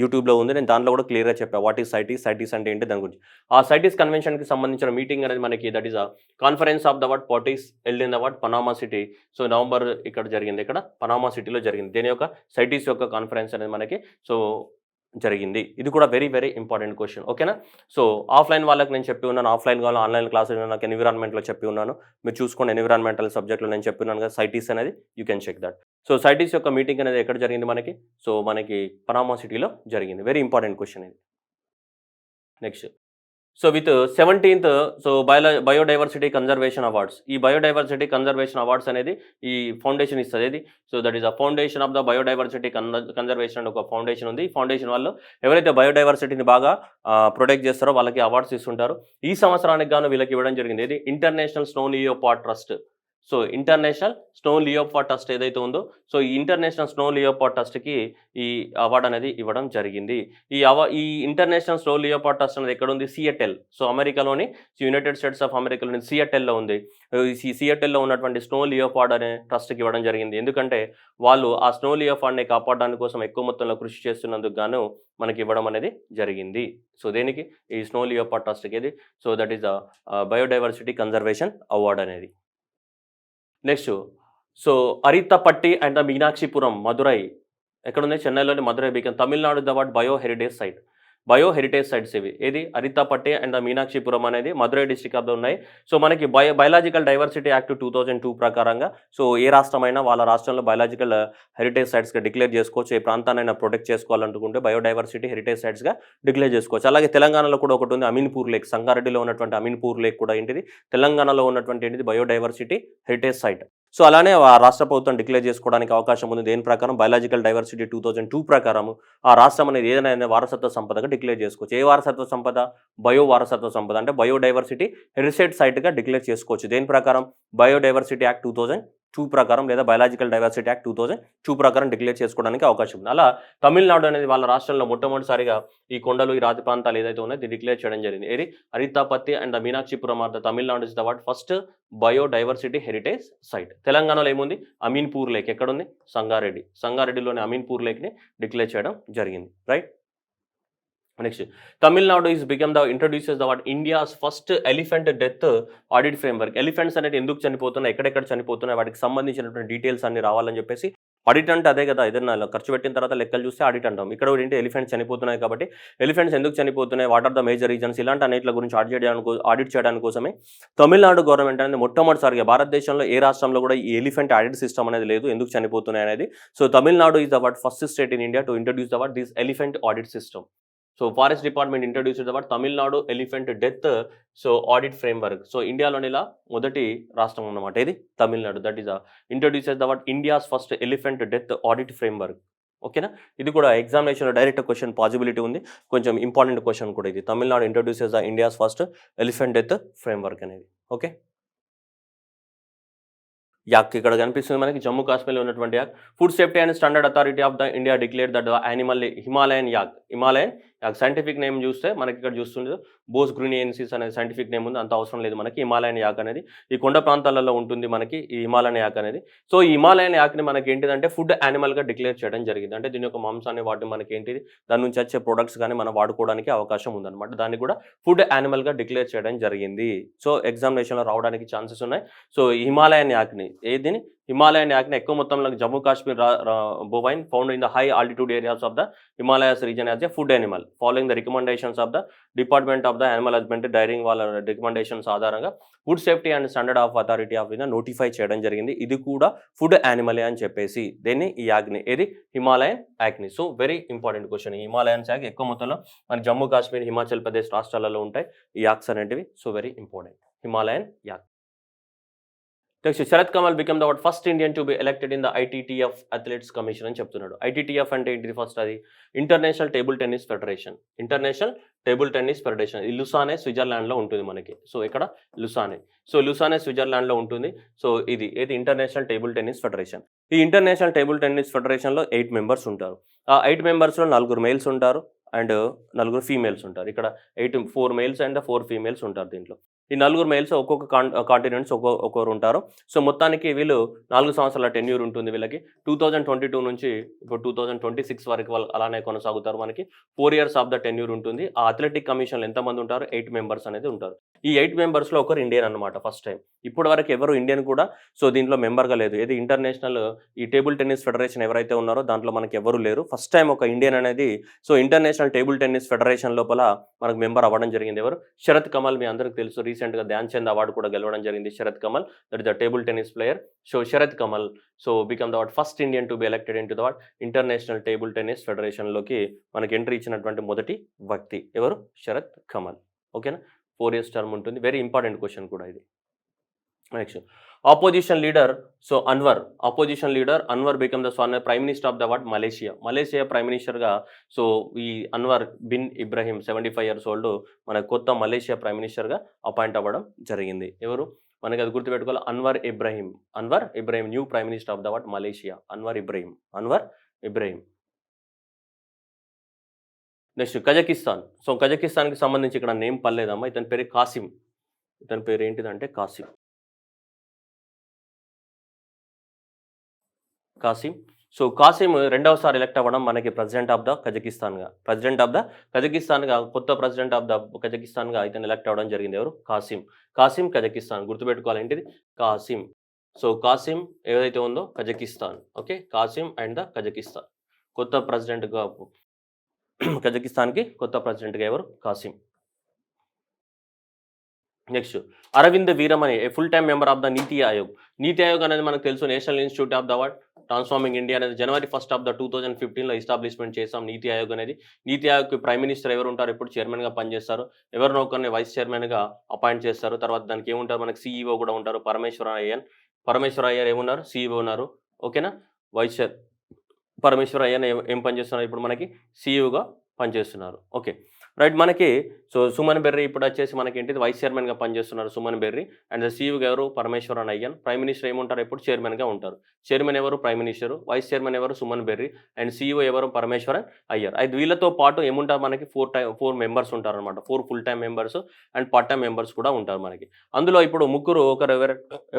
యూట్యూబ్లో ఉంది. నేను దాంట్లో కూడా క్లియర్గా చెప్పాను వాట్ ఈస్ సైటిస్, సైటిస్ అంటే ఏంటి దాని గురించి. ఆ సైటిస్ కన్వెన్షన్కి సంబంధించిన మీటింగ్ అనేది మనకి that is conference of the what parties held in the what Panama City. So November ఇక్కడ జరిగింది, ఇక్కడ పనామా సిటీలో జరిగింది. దీని యొక్క సైటిస్ యొక్క కాన్ఫరెన్స్ అనేది మనకి సో జరిగింది. ఇది కూడా వెరీ వెరీ ఇంపార్టెంట్ క్వశ్చన్. ఓకేనా? సో ఆఫ్లైన్ వాళ్ళకి నేను చెప్పి ఉన్నాను, ఆఫ్లైన్ కావాలి ఆన్లైన్ క్లాసులు నాకు ఎన్విరాన్మెంట్లో చెప్పి ఉన్నాను. మీరు చూసుకోండి, ఎన్విరాన్మెంటల్ సబ్జెక్ట్లో నేను చెప్పి ఉన్నాను కదా సైటిస్ అనేది, you can check that. So CITES యొక్క మీటింగ్ అనేది ఎక్కడ జరిగింది మనకి? సో మనకి పనామా సిటీలో జరిగింది. వెరీ ఇంపార్టెంట్ క్వశ్చన్ ఇది. Next so with 17th so biodiversity conservation awards. ఈ బయోడైవర్సిటీ కన్జర్వేషన్ అవార్డ్స్ అనేది ఈ ఫౌండేషన్ ఇస్తుంది. ఇది so that is a foundation of the biodiversity conservation అని ఒక ఫౌండేషన్ ఉంది. ఈ ఫౌండేషన్ వాళ్ళు ఎవరైతే బయోడైవర్సిటీని బాగా ప్రొటెక్ట్ చేస్తారో వాళ్ళకి అవార్డ్స్ ఇస్తుంటారు. ఈ సంవత్సరానికి గాను వీళ్ళకి ఇవ్వడం జరిగింది. ఇది international snow leopard trust. So international snow leopard trust ఏదైతే ఉందో సో ఈ ఇంటర్నేషనల్ స్నో లియోపార్డ్ ట్రస్ట్కి ఈ అవార్డు అనేది ఇవ్వడం జరిగింది. ఈ ఇంటర్నేషనల్ స్నో లియోపార్డ్ ట్రస్ట్ అనేది ఎక్కడ ఉంది? సియటెల్. సో అమెరికాలోని యునైటెడ్ స్టేట్స్ ఆఫ్ అమెరికాలోని సియటెల్లో ఉంది. ఈ సియటెల్లో ఉన్నటువంటి స్నో లియోపార్డ్ అనే ట్రస్ట్కి ఇవ్వడం జరిగింది. ఎందుకంటే వాళ్ళు ఆ స్నో లియోపార్డ్ని కాపాడడానికి కోసం ఎక్కువ మొత్తంలో కృషి చేస్తున్నందుకు గాను మనకి ఇవ్వడం అనేది జరిగింది. సో దేనికి? ఈ స్నో లియోపార్డ్ ట్రస్ట్కి ఇది. So that is the biodiversity conservation award అనేది. Next so Arittapatti and the Meenakshipuram Madurai ఎక్కడుంది? చెన్నైలోని Madurai beacon. Tamil Nadu the what bio heritage sites ఇవి. ఏది? అరిత్తపట్టి అండ్ ద మీనాక్షిపురం అనేది మదురై డిస్ట్రిక్ట్ ఆఫ్ ఉన్నాయి. సో మనకి బయలాజికల్ డైవర్సిటీ యాక్ట్ 2002 ప్రకారంగా సో ఏ రాష్ట్రమైనా వాళ్ళ రాష్ట్రంలో బయలాజికల్ హెరిటేజ్ సైట్స్గా డిక్లేర్ చేసుకోవచ్చు. ఏ ప్రాంతాన్నైనా ప్రొటెక్ట్ చేసుకోవాలనుకుంటే బయోడైవర్సిటీ హెరిటేజ్ సైట్స్గా డిక్లేర్ చేసుకోవచ్చు. అలాగే తెలంగాణలో కూడా ఒకటి ఉంది, అమీన్పూర్ లేక్. సంగారెడ్డిలో ఉన్నటువంటి అమీన్పూర్ లేక్ కూడా ఏంటిది? తెలంగాణలో ఉన్నటువంటి ఏంటిది? Biodiversity heritage site. సో అలానే రాష్ట్ర ప్రభుత్వం డిక్లేర్ చేసుకోవడానికి అవకాశం ఉంది. దేని ప్రకారం? బయలాజికల్ డైవర్సిటీ 2002 ప్రకారం ఆ రాష్ట్రం అనేది ఏదైనా వారసత్వ సంపదగా డిక్లేర్ చేసుకోవచ్చు. ఏ వారసత్వ సంపద? బయో వారసత్వ సంపద అంటే బయోడైవర్సిటీ హెరిటేజ్ సైట్గా డిక్లేర్ చేసుకోవచ్చు. దేని ప్రకారం? బయోడైవర్సిటీ యాక్ట్ 2002 ప్రకారం లేదా బయలాజికల్ డైవర్సిటీ యాక్ట్ 2002 ప్రకారం డిక్లేర్ చేసుకోవడానికి అవకాశం ఉంది. అలా తమిళనాడు అనేది వాళ్ళ రాష్ట్రంలో మొట్టమొదటిసారిగా ఈ కొండలు ఈ రాతి ప్రాంతాలు ఏదైతే ఉన్నాయో ఇది డిక్లేర్ చేయడం జరిగింది. ఏది? Arittapatti and the Meenakshipuram of the Tamil Nadu is the what first biodiversity heritage site. తెలంగాణలో ఏముంది? అమీన్పూర్ లేక్. ఎక్కడుంది? సంగారెడ్డిలోని అమీన్పూర్ లేక్ని డిక్లేర్ చేయడం జరిగింది. Right. Next Tamil Nadu is become the introduces the what India's first elephant death audit framework. Elephants అనేది ఎందుకు చనిపోతున్నాయి, ఎక్కడెక్కడ చనిపోతున్నాయి, వాటికి సంబంధించినటువంటి డీటెయిల్స్ అన్ని రావాలని చెప్పేసి ఆడిట్ అంటే అదే కదా, ఏదైనా ఖర్చు పెట్టిన తర్వాత లెక్కలు చూస్తే ఆడిట్ అంటాం. ఇక్కడ కూడా ఏంటి, ఎలిఫెంట్స్ చనిపోతున్నాయి కాబట్టి ఎలిఫెంట్స్ ఎందుకు చనిపోతున్నాయి, what are the major reasons, ఇలాంటి అన్నిటి గురించి ఆడిట్ చేయడానికి కోసమే తమిళనాడు గవర్నమెంట్ అనేది మొట్టమొదటిసారిగా భారతదేశంలో ఏ రాష్ట్రంలో కూడా ఈ ఎలిఫెంట్ ఆడిట్ సిస్టమ్ అనేది లేదు, ఎందుకు చనిపోతున్నాయి అనేది. So Tamil Nadu is the what first state in India to introduce the what this elephant audit system. So forest department introduce the what Tamil Nadu elephant death so audit framework. So ఇండియాలోని ఇలా మొదటి రాష్ట్రం అన్నమాట ఇది Tamil Nadu. That is introduces the what India's first elephant death audit framework. ఓకేనా, ఇది కూడా ఎగ్జామినేషన్లో డైరెక్ట్ క్వశ్చన్ పాసిబిలిటీ ఉంది, కొంచెం ఇంపార్టెంట్ క్వశ్చన్ కూడా ఇది. Tamil Nadu introduces the India's first elephant death framework అనేది. ఓకే, యాక్ ఇక్కడ కనిపిస్తుంది మనకి, జమ్మూ కాశ్మీర్లో ఉన్నటువంటి yak. Food safety and standard authority of the India declare that animal Himalayan yak. Himalayan yak scientific name చూస్తే మనకి ఇక్కడ చూస్తుంది బోస్ గ్రూనియన్సిస్ అనే సైంటిఫిక్ నేమ్ ఉంది, అంత అవసరం లేదు మనకి. హిమాలయన్ యాక్ అనేది ఈ కొండ ప్రాంతాలలో ఉంటుంది మనకి ఈ హిమాలయన్ యాక్ అనేది. సో ఈ హిమాలయన్ యాక్ని మనకి ఏంటిదంటే ఫుడ్ యానిమల్గా డిక్లేర్ చేయడం జరిగింది. అంటే దీని యొక్క మాంసాన్ని వాటిని మనకి ఏంటిది, దాని నుంచి వచ్చే ప్రొడక్ట్స్ కానీ మనం వాడుకోవడానికి అవకాశం ఉందన్నమాట. దాన్ని కూడా ఫుడ్ యానిమల్గా డిక్లేర్ చేయడం జరిగింది. సో ఎగ్జామినేషన్లో రావడానికి ఛాన్సెస్ ఉన్నాయి. సో హిమాలయన్ యాక్ని ఏదిని హిమాలయన్ యాక్ని ఎక్కువ మొత్తంలో Jammu Kashmir bovine found in the high altitude areas of the Himalayas reason as a food animal following the recommendations of the department of the animal husbandry daring వాళ్ళ recommendations ఆధారంగా food safety and standard of authority of India notify చేయడం జరిగింది. ఇది కూడా food యానిమలే అని చెప్పేసి దీన్ని ఈ యాక్ని ఏది హిమాలయన్ యాక్ని. So very important question. ఈ హిమాలయన్ యాక్ ఎక్కువ మొత్తంలో మన జమ్మూ కాశ్మీర్ హిమాచల్ ప్రదేశ్ రాష్ట్రాలలో ఉంటాయి ఈ యాక్స్ అనేటివి. So very important Himalayan yak. Next Sharath Kamal become the what first Indian to be elected in the ITTF athletics commission అని చెప్తున్నాడు. ఐటీటీఎఫ్ అంటే ఏంటిది, ఫస్ట్ అది international table tennis federation. International table tennis federation ఈ లుసానే స్విట్జర్లాండ్లో ఉంటుంది మనకి. సో ఇక్కడ లుసానే, సో లుసానే స్విట్జర్లాండ్లో ఉంటుంది. సో ఇది ఏది ఇంటర్నేషనల్ టేబుల్ టెన్నిస్ ఫెడరేషన్. ఈ ఇంటర్నేషనల్ టేబుల్ టెన్నిస్ ఫెడరేషన్లో 8 మెంబర్స్ ఉంటారు. ఆ 8 మెంబర్స్లో 4 మేల్స్ ఉంటారు అండ్ 4 ఫీమేల్స్ ఉంటారు. ఇక్కడ 4 మేల్స్ అండ్ 4 ఫీమేల్స్ ఉంటారు దీంట్లో. ఈ 4 మేల్స్ ఒక్కొక్క కాంటినెంట్స్ ఒక్కొక్కరు ఉంటారు. సో మొత్తానికి వీళ్ళు 4 సంవత్సరాల టెన్యూర్ ఉంటుంది వీళ్ళకి. 2022 నుంచి ఇప్పుడు 2026 వరకు వాళ్ళు అలానే కొనసాగుతారు. మనకి 4 years ఆఫ్ ద టెన్యూర్ ఉంటుంది. ఆ అథ్లెటిక్ కమిషన్లో ఎంతమంది ఉంటారు, 8 మెంబర్స్ అనేది ఉంటారు. ఈ 8 మెంబర్స్లో ఒకరు ఇండియన్ అనమాట ఫస్ట్ టైం. ఇప్పటి వరకు ఎవరు ఇండియన్ కూడా సో దీంట్లో మెంబర్గా లేదు. ఏది ఇంటర్నేషనల్ ఈ టేబుల్ టెన్నిస్ ఫెడరేషన్ ఎవరైతే ఉన్నారో దాంట్లో మనకి ఎవరు లేరు. ఫస్ట్ టైం ఒక ఇండియన్ అనేది so international table tennis federation లోపల మనకు మెంబర్ అవ్వడం జరిగింది. ఎవరు, శరత్ కమల్. మీ అందరికీ తెలుసు, రీసెంట్గా ధ్యాన్ చంద్ అవార్డు కూడా గెలవడం జరిగింది Sharath Kamal. That is the table tennis player. So Sharath Kamal so become the what first Indian to be elected in to the what international table tennis ఫెడరేషన్లోకి మనకి ఎంట్రీ ఇచ్చినటువంటి మొదటి వ్యక్తి ఎవరు, శరత్ కమల్. ఓకేనా, 4 years టర్మ్ ఉంటుంది. వెరీ ఇంపార్టెంట్ క్వశ్చన్ కూడా ఇది. Next opposition leader so opposition leader Anwar become the prime minister of the what Malaysia prime మినిస్టర్గా సో ఈ Anwar bin Ibrahim 75 years old మన కొత్త మలేషియా ప్రైమ్ మినిస్టర్గా అపాయింట్ అవ్వడం జరిగింది. ఎవరు మనకి అది గుర్తుపెట్టుకోవాలి, Anwar Ibrahim new prime minister of the what Malaysia, Anwar Ibrahim. Next Kazakhstan. So కజకిస్తాన్కి సంబంధించి ఇక్కడ నేమ్ పర్లేదమ్మా, ఇతని పేరు కాసిం. ఇతని పేరు ఏంటిదంటే కాసిం. సో కాసిం రెండవసారి ఎలక్ట్ అవ్వడం మనకి ప్రెసిడెంట్ ఆఫ్ ద కజకిస్తాన్గా కొత్త ప్రెసిడెంట్ ఆఫ్ ద కజకిస్తాన్గా ఇతను ఎలక్ట్ అవ్వడం జరిగింది. ఎవరు, కాసిం కజకిస్తాన్. గుర్తుపెట్టుకోవాలి ఏంటిది, కాసిం. సో కాసిం ఏదైతే ఉందో Kazakhstan. Okay, Kassym and the Kazakhstan కొత్త ప్రెసిడెంట్గా కజకిస్తాన్కి కొత్త ప్రెసిడెంట్గా ఎవరు, Kassym. Next Arvind Veeramani a full time member of the NITI Aayog అనేది మనకు తెలుసు, national institute of the what transforming India అనేది January 1st ఆఫ్ ద 2015లో ఎస్టాబ్లిష్మెంట్ చేసాం నీతి ఆయోగ్ అనేది. నీతి ఆయోగ్కి ప్రైమ్ మినిస్టర్ ఎవరు ఉంటారు, ఎప్పుడు చైర్మన్గా పనిచేస్తారు, ఎవరినో ఒకరిని వైస్ చైర్మన్గా అపాయింట్ చేస్తారు. తర్వాత దానికి ఏముంటారు, మనకి CEO కూడా ఉంటారు, పరమేశ్వర అయ్యర్ ఏమున్నారు, CEO ఉన్నారు. ఓకేనా, పరమేశ్వర అయ్యర్ ఏం పనిచేస్తున్నారు, ఇప్పుడు మనకి CEOగా పనిచేస్తున్నారు. Okay right. మనకి సో సుమన్ బెర్రీ ఇప్పుడు వచ్చేసి మనకి ఏంటిది వైస్ చైర్మన్గా పనిచేస్తున్నారు సుమన్ బెర్రీ. అండ్ CEO ఎవరు, పరమేశ్వరన్ అయ్యన్. ప్రైమ్ మినిస్టర్ ఏముంటారు, ఎప్పుడు చైర్మన్గా ఉంటారు. చైర్మన్ ఎవరు, ప్రైమ్ మినిస్టర్. వైస్ చైర్మన్ ఎవరు, సుమన్ బెర్రీ. అండ్ CEO ఎవరు, పరమేశ్వరన్ అయ్యర్. అయితే వీళ్ళతో పాటు ఏముంటారు మనకి 4 మెంబర్స్ ఉంటారు అనమాట. 4 full time members and part time members కూడా ఉంటారు మనకి. అందులో ఇప్పుడు ముగ్గురు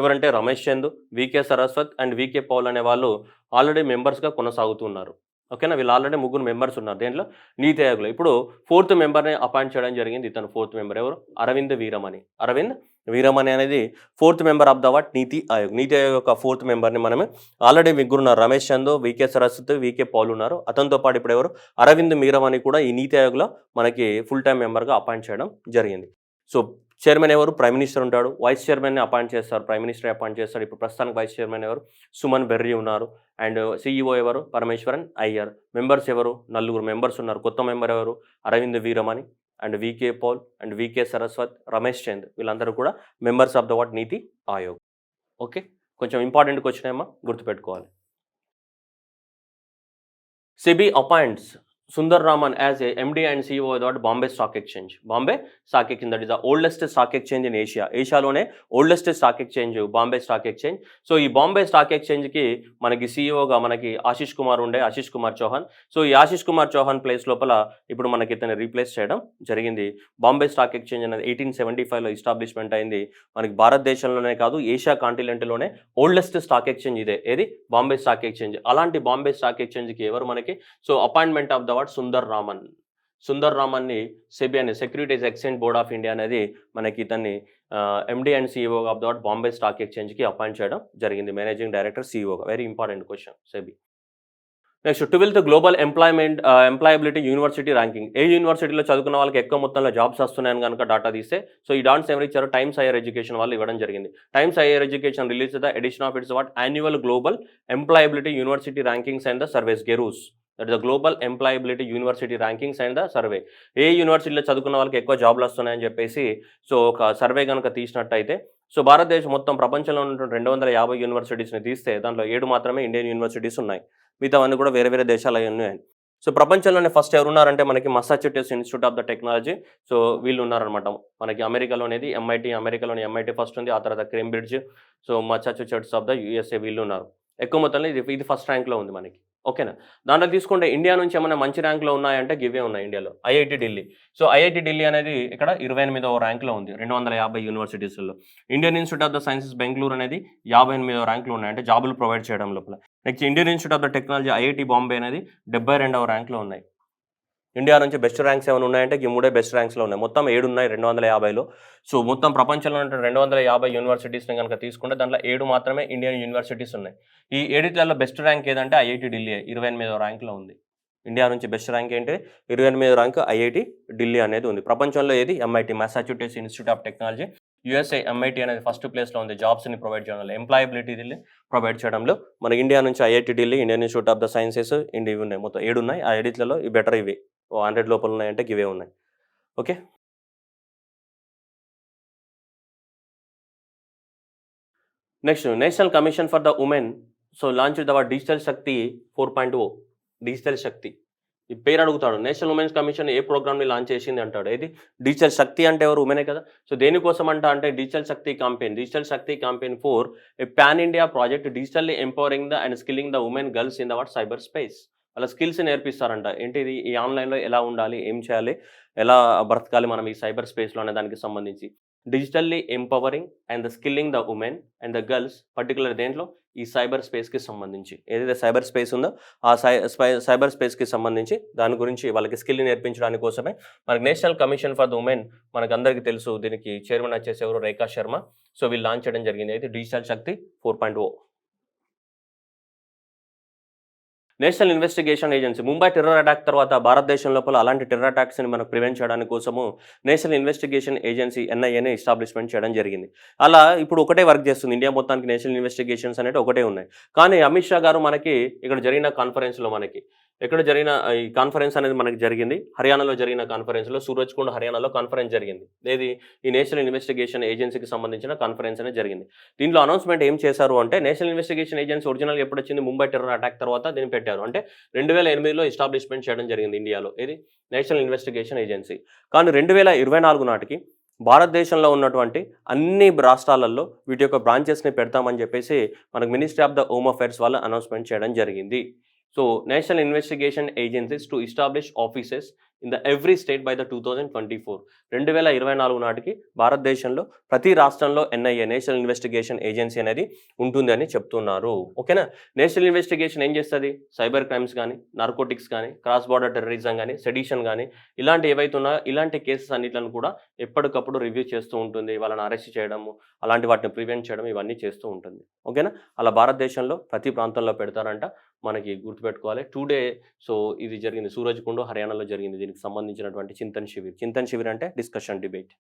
ఎవరంటే Ramesh Chand, VK Saraswat and VK Paul అనే వాళ్ళు ఆల్రెడీ మెంబర్స్గా కొనసాగుతున్నారు. ఓకేనా, వీళ్ళు ఆల్రెడీ ముగ్గురు మెంబర్స్ ఉన్నారు దేంట్లో, నీతి ఆయోగ్లో. ఇప్పుడు 4th మెంబర్ని అపాయింట్ చేయడం జరిగింది. ఇతను 4th మెంబర్ ఎవరు, అరవింద్ వీరమణి. అరవింద్ వీరమణి అనేది 4th member of the what, NITI Aayog. నీతి ఆయోగ్ యొక్క 4th మెంబర్ని మనమే ఆల్రెడీ ముగ్గురు ఉన్నారు, రమేష్ చంద్, వికే సరస్వతి, వికే పాల్ ఉన్నారు. అతనితో పాటు ఇప్పుడు ఎవరు, అరవింద్ వీరమణి కూడా ఈ నీతి ఆయోగ్లో మనకి ఫుల్ టైం మెంబర్గా అపాయింట్ చేయడం జరిగింది. సో చైర్మన్ ఎవరు, ప్రైమ్ మినిస్టర్ ఉంటాడు. వైస్ చైర్మన్ని అపాయింట్ చేస్తారు, ప్రైమ్ మినిస్టర్ అపాయింట్ చేస్తారు. ఇప్పుడు ప్రస్తుతానికి వైస్ చైర్మన్ ఎవరు, సుమన్ బెర్రీ ఉన్నారు. అండ్ CEO ఎవరు, పరమేశ్వరన్ అయ్యర్. మెంబర్స్ ఎవరు, 4 మెంబర్స్ ఉన్నారు. కొత్త మెంబర్ ఎవరు, Arvind Veeramani and V K Paul and V K Saraswat, Ramesh Chand. వీళ్ళందరూ కూడా members of the what, NITI Aayog. Okay, కొంచెం ఇంపార్టెంట్ క్వశ్చన్ ఏమో గుర్తుపెట్టుకోవాలి. SEBI appoints Sundar Raman as a MD and CEO of the Bombay Stock Exchange. Bombay Stock Exchange, that is the oldest stock exchange in Asia. ఏషియాలోనే oldest stock exchange Bombay stock exchange. So ఈ Bombay stock ఎక్స్చేంజ్కి మనకి CEOగా మనకి ఆశీష్ కుమార్ ఉండే, Ashish Kumar Chauhan. So ఈ Ashish Kumar Chauhan place లోపల ఇప్పుడు మనకి ఇతను రీప్లేస్ చేయడం జరిగింది. బాంబే స్టాక్ ఎక్స్చేంజ్ అనేది 1875లో ఎస్టాబ్లిష్మెంట్ అయింది. మనకి భారతదేశంలోనే కాదు, ఏషియా కాంటినెంట్లోనే ఓల్డెస్ట్ స్టాక్ ఎక్స్చేంజ్ ఇదే, ఏది, బాంబే స్టాక్ ఎక్స్చేంజ్. అలాంటి బాంబే స్టాక్ ఎక్స్చేంజ్కి ఎవరు మనకి, so appointment of the what, Sundar Raman. Sundar రామన్ని సెబీ అనే securities exchange board of India అనేది మనకి ఇతన్ని MD and CEO of the what, Bombay stock ఎక్స్చేంజ్కి అపాయింట్ చేయడం జరిగింది. మేనేజింగ్ డైరెక్టర్, CEOగా. Very important question SEBI. Next 12th global employability university ranking. ఏ యూనివర్సిటీలో చదువుకున్న వాళ్ళకి ఎక్కువ మొత్తంలో జాబ్స్ వస్తున్నాయని కనుక డాటా తీస్తే, సో ఈ డాట్స్ ఎవరు ఇచ్చారు, టైమ్స్ హైయర్ ఎడ్యుకేషన్ వాళ్ళు ఇవ్వడం జరిగింది. Times higher education release the edition of its what, annual global employability university rankings and the surveys, GEURS. That is the global employability university rankings and the survey. ఏ యూనివర్సిటీలో చదువుకున్న వాళ్ళకి ఎక్కువ జాబ్లు వస్తున్నాయని చెప్పేసి సో ఒక సర్వే కనుక తీసినట్టయితే, సో భారతదేశం మొత్తం ప్రపంచంలో ఉన్నటువంటి 250 యూనివర్సిటీస్ని తీస్తే దాంట్లో 7 మాత్రమే ఇండియన్ యూనివర్సిటీస్ ఉన్నాయి. మిగతావన్నీ కూడా వేరే వేరే దేశాలు ఉన్నాయి. సో ప్రపంచంలోనే ఫస్ట్ ఎవరు ఉన్నారంటే మనకి Massachusetts institute of the technology. So వీళ్ళు ఉన్నారనమాట. మనకి అమెరికాలోనేది MIT, అమెరికాలోని MIT ఫస్ట్ ఉంది. ఆ తర్వాత Cambridge, so Massachusetts of the USA వీళ్ళు ఉన్నారు. ఎక్కువ మొత్తంలో ఇది ఫస్ట్ ర్యాంక్లో ఉంది మనకి. ఓకేనా. దాంట్లో తీసుకుంటే ఇండియా నుంచి ఏమైనా మంచి ర్యాంక్లో ఉన్నాయంటే గివే ఉన్నాయి ఇండియాలో. IIT Delhi. So IIT Delhi అనేది ఇక్కడ 28వ ర్యాంక్లో ఉంది 250 యూనివర్సిటీస్లో. Indian institute of the sciences Bengaluru అనేది 58వ ర్యాంక్లో ఉన్నాయి, అంటే జాబులు ప్రొవైడ్ చేయడం లోపల. Next Indian institute of the technology IIT Bombay అనేది 72వ ర్యాంక్లో ఉన్నాయి. ఇండియా నుంచి బెస్ట్ ర్యాంక్స్ ఏమైనా ఉన్నాయంటే ఈ 3 బెస్ట్ ర్యాంక్స్లో ఉన్నాయి. మొత్తం 7 ఉన్నాయి 250లో. సో మొత్తం ప్రపంచంలో ఉన్న 250 యూనివర్సిటీస్ని కనుక తీసుకుంటే దాంట్లో 7 మాత్రమే ఇండియన్ యూనివర్సిటీస్ ఉన్నాయి. ఈ 7లలో బెస్ట్ ర్యాంక్ ఏదంటే IIT ఢిల్లీ 28వ ర్యాంక్లో ఉంది. ఇండియా నుంచి బెస్ట్ ర్యాంక్ ఏంటి, 28వ ర్యాంక్ IIT ఢిల్లీ అనేది ఉంది. ప్రపంచంలో ఏది, MIT Massachusetts institute of technology. USA MIT అనేది ఫస్ట్ ప్లేస్లో ఉంది జాబ్స్ని ప్రొవైడ్ చేయడంలో, ఎంప్లాయబిలిటీ ఢిల్లీ ప్రొవైడ్ చేయడంలో. మన ఇండియా నుంచి IIT Delhi, Indian institute of the sciences, ఇవి ఉన్నాయి. మొత్తం 7 ఉన్నాయి. ఆ 7లలో ఈ బెటర్ ఇవి 100 లోపల ఉన్నాయంటే ఇవే ఉన్నాయి. Okay. Next national commission for the women so launch the digital Shakti 4.0. Digital Shakti ఈ పేరు అడుగుతాడు. నేషనల్ ఉమెన్స్ కమిషన్ ఏ ప్రోగ్రామ్ని లాంచ్ చేసింది అంటాడు. ఏది, డిజిటల్ శక్తి అంటే ఎవరు, ఉమెనే కదా. సో దేనికోసం అంటే digital Shakti campaign four A pan India project digitally empowering the and skilling the women girls in the what, cyber space. వాళ్ళ స్కిల్స్ నేర్పిస్తారంట. ఏంటిది, ఈ ఆన్లైన్లో ఎలా ఉండాలి, ఏం చేయాలి, ఎలా బ్రతకాలి మనం ఈ సైబర్ స్పేస్లో అనే దానికి సంబంధించి. Digitally empowering and the skilling the women and the girls, particular దేంట్లో, ఈ సైబర్ స్పేస్కి సంబంధించి. ఏదైతే సైబర్ స్పేస్ ఉందో ఆ సైబర్ స్పేస్కి సంబంధించి దాని గురించి వాళ్ళకి స్కిల్ నేర్పించడానికి కోసమే మనకి national commission for the women, మనకు అందరికీ తెలుసు. దీనికి చైర్మన్ వచ్చేసి ఎవరు, రేఖా శర్మ. సో వీళ్ళు లాంచ్ చేయడం జరిగింది. అయితే digital Shakti 4.0. National investigation agency. Mumbai terror attack తర్వాత భారతదేశం లోపల అలాంటి టెర్రర్ అటాక్స్ని మనకు ప్రివెంట్ చేయడానికి కోసము నేషనల్ ఇన్వెస్టిగేషన్ ఏజెన్సీ NIAని ఎస్టాబ్లిష్మెంట్ చేయడం జరిగింది. అలా ఇప్పుడు ఒకటే వర్క్ చేస్తుంది ఇండియా మొత్తానికి. నేషనల్ ఇన్వెస్టిగేషన్స్ అనేవి ఒకటే ఉన్నాయి. కానీ అమిత్ షా గారు మనకి ఇక్కడ జరిగిన కాన్ఫరెన్స్లో, మనకి ఎక్కడ జరిగిన ఈ కాన్ఫరెన్స్ అనేది మనకి జరిగింది, హర్యానాలో జరిగిన కాన్ఫరెన్స్లో, సూరజ్ కుండ్ హర్యానాలో కాన్ఫరెన్స్ జరిగింది. ఏది, ఈ నేషనల్ ఇన్వెస్టిగేషన్ ఏజెన్సీకి సంబంధించిన కాన్ఫరెన్స్ అనేది జరిగింది. దీంట్లో అనౌన్స్మెంట్ ఏం చేశారు అంటే, నేషనల్ ఇన్వెస్టిగేషన్ ఏజెన్సీ ఒరిజినల్ ఎప్పుడు వచ్చింది, ముంబై టెర్రర్ అటాక్ తర్వాత దీన్ని పెట్టారు. అంటే 2008లో ఎస్టాబ్లిష్మెంట్ చేయడం జరిగింది ఇండియాలో. ఇది నేషనల్ ఇన్వెస్టిగేషన్ ఏజెన్సీ. కానీ 2024 నాటికి భారతదేశంలో ఉన్నటువంటి అన్ని రాష్ట్రాలలో వీటి యొక్క బ్రాంచెస్ని పెడతామని చెప్పేసి మనకు ministry of the home affairs వాళ్ళు అనౌన్స్మెంట్ చేయడం జరిగింది. So national investigation agencies to establish offices in the every state by the 2024. 2024 నాటికి భారతదేశంలో ప్రతి రాష్ట్రంలో ఎన్ఐఏ, నేషనల్ ఇన్వెస్టిగేషన్ ఏజెన్సీ అనేది ఉంటుంది అని చెప్తున్నారు. ఓకేనా? నేషనల్ ఇన్వెస్టిగేషన్ ఏం చేస్తుంది? సైబర్ క్రైమ్స్ కానీ, నార్కోటిక్స్ కానీ, క్రాస్ బార్డర్ టెర్రరిజం కానీ, సెడిషన్ కానీ, ఇలాంటి ఏవైతే ఉన్నాయో ఇలాంటి కేసెస్ అన్నిట్లను కూడా ఎప్పటికప్పుడు రివ్యూ చేస్తూ ఉంటుంది. వాళ్ళని అరెస్ట్ చేయడము, అలాంటి వాటిని ప్రివెంట్ చేయడం ఇవన్నీ చేస్తూ ఉంటుంది. ఓకేనా? అలా భారతదేశంలో ప్రతి ప్రాంతంలో పెడతారంట. మనకి గుర్తుపెట్టుకోవాలి. టుడే సో ఇది జరిగింది సూరజ్ కుండ్ హర్యానాలో జరిగింది. దీనికి సంబంధించినటువంటి చింతన్ శిబిర్. చింతన్ శిబిర్ అంటే discussion debate.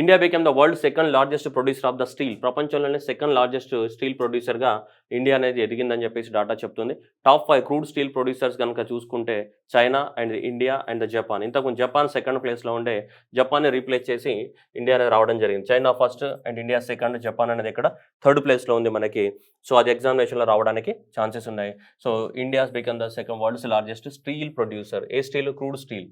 India became the world second largest producer of the steel. ప్రపంచంలోనే సెకండ్ లార్జెస్ట్ స్టీల్ ప్రొడ్యూసర్గా ఇండియా అనేది ఎదిగిందని చెప్పేసి డాటా చెప్తుంది. టాప్ 5 క్రూడ్ స్టీల్ ప్రొడ్యూసర్స్ కనుక చూసుకుంటే China and India and Japan. ఇంతకుముందు జపాన్ సెకండ్ ప్లేస్లో ఉండే జపాన్ని రీప్లేస్ చేసి ఇండియా అనేది రావడం జరిగింది. China first and India second, Japan అనేది ఇక్కడ థర్డ్ ప్లేస్లో ఉంది మనకి. సో అది ఎగ్జామినేషన్లో రావడానికి ఛాన్సెస్ ఉన్నాయి. So India's become the second world's largest steel producer. A steel? Crude steel.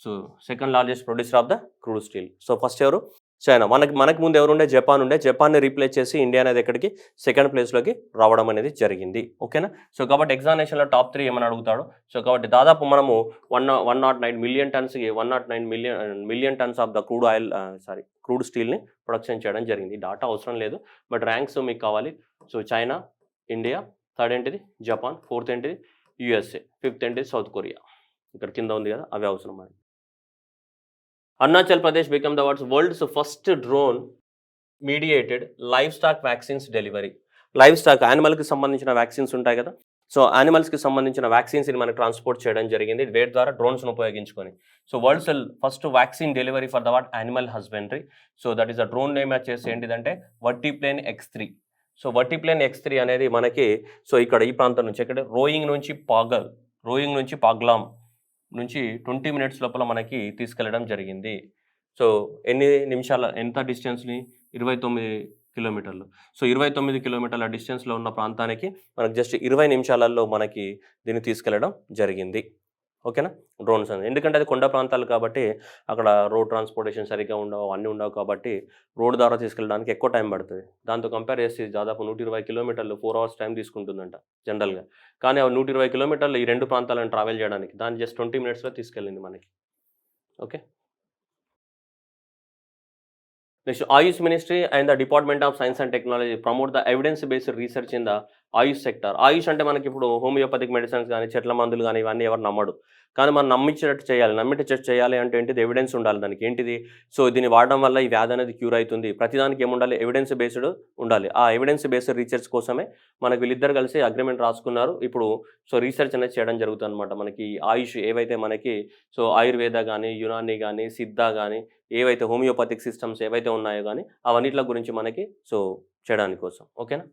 So second largest producer of the crude steel. So first ఎవరు? చైనా. మనకి ముందు ఎవరు ఉండే? జపాన్ ఉండే. జపాన్ని రీప్లేస్ చేసి ఇండియా అనేది ఎక్కడికి సెకండ్ ప్లేస్లోకి రావడం అనేది జరిగింది. ఓకేనా? సో కాబట్టి ఎగ్జామినేషన్లో టాప్ 3 ఏమని అడుగుతాడు. సో కాబట్టి దాదాపు మనము 109 మిలియన్ టన్స్కి 109 million tons of the crude స్టీల్ని ప్రొడక్షన్ చేయడం జరిగింది. డాటా అవసరం లేదు, బట్ ర్యాంక్స్ మీకు కావాలి. సో చైనా, ఇండియా, థర్డ్ ఏంటిది? జపాన్, ఫోర్త్ ఏంటిది? యూఎస్ఏ, ఫిఫ్త్ ఏంటిది? South Korea. ఇక్కడ కింద ఉంది కదా, అవి అవసరం మనకి. Arunachal Pradesh become the world's first drone mediated live stock vaccines delivery. Live stock యానిమల్కి సంబంధించిన వ్యాక్సిన్స్ ఉంటాయి కదా, సో యానిమల్స్కి సంబంధించిన వ్యాక్సిన్స్ని మనకి ట్రాన్స్పోర్ట్ చేయడం జరిగింది వేటి ద్వారా? డ్రోన్స్ను ఉపయోగించుకొని. So world's first vaccine delivery for the animal husbandry. So that is a drone name వచ్చేసి ఏంటిదంటే వర్టిప్లేన్ X3. సో వర్టిప్లేన్ X3 అనేది మనకి సో ఇక్కడ ఈ ప్రాంతం నుంచి ఇక్కడ రోయింగ్ నుంచి పాగ్లామ్ నుంచి 20 మినిట్స్ లోపల మనకి తీసుకెళ్ళడం జరిగింది. సో ఎన్ని నిమిషాల ఎంత డిస్టెన్స్ని? 29 కిలోమీటర్లు. సో 29 కిలోమీటర్ల డిస్టెన్స్లో ఉన్న ప్రాంతానికి మనకు జస్ట్ 20 నిమిషాలలో మనకి దీన్ని తీసుకెళ్ళడం జరిగింది. ఓకేనా? డ్రోన్స్ అనేది ఎందుకంటే అది కొండ ప్రాంతాలు కాబట్టి అక్కడ రోడ్ ట్రాన్స్పోర్టేషన్ సరిగ్గా ఉండవు, అన్నీ ఉండవు కాబట్టి రోడ్ ద్వారా తీసుకెళ్ళడానికి ఎక్కువ టైం పడుతుంది. దాంతో కంపేర్ చేసి దాదాపు 120 కిలోమీటర్లు 4 అవర్స్ టైం తీసుకుంటుందంట జనరల్గా. కానీ ఆ 120 కిలోమీటర్లు ఈ 2 ప్రాంతాలను ట్రావెల్ చేయడానికి దాన్ని జస్ట్ 20 మినిట్స్లో తీసుకెళ్ళింది మనకి. Okay. Next AYUSH ministry and the department of science and technology promote the evidence based research in the AYUSH sector. AYUSH అంటే మనకి ఇప్పుడు హోమియోపతిక్ మెడిసిన్స్ కానీ, చెట్ల మందులు కానీ ఇవన్నీ ఎవరు నమ్మడు. కానీ మనం నమ్మించేటట్టు చేయాలి అంటే ఏంటిది? ఎవిడెన్స్ ఉండాలి దానికి. ఏంటిది? సో దీన్ని వాడడం వల్ల ఈ వ్యాధి అనేది క్యూర్ అవుతుంది. ప్రతిదానికి ఏముండాలి? ఎవిడెన్స్ బేస్డ్ ఉండాలి. ఆ ఎవిడెన్స్ బేస్డ్ రీసెర్చ్ కోసమే మనకు వీళ్ళిద్దరు కలిసి అగ్రిమెంట్ రాసుకున్నారు. ఇప్పుడు సో రీసెర్చ్ అనేది చేయడం జరుగుతుంది అనమాట. మనకి ఆయుష్ ఏవైతే మనకి సో ఆయుర్వేద కానీ, యునాని కానీ, సిద్ధ కానీ, ఏవైతే హోమియోపతిక్ సిస్టమ్స్ ఏవైతే ఉన్నాయో కానీ అవన్నిట్ల గురించి మనకి సో చేయడానికి కోసం. ఓకేనా?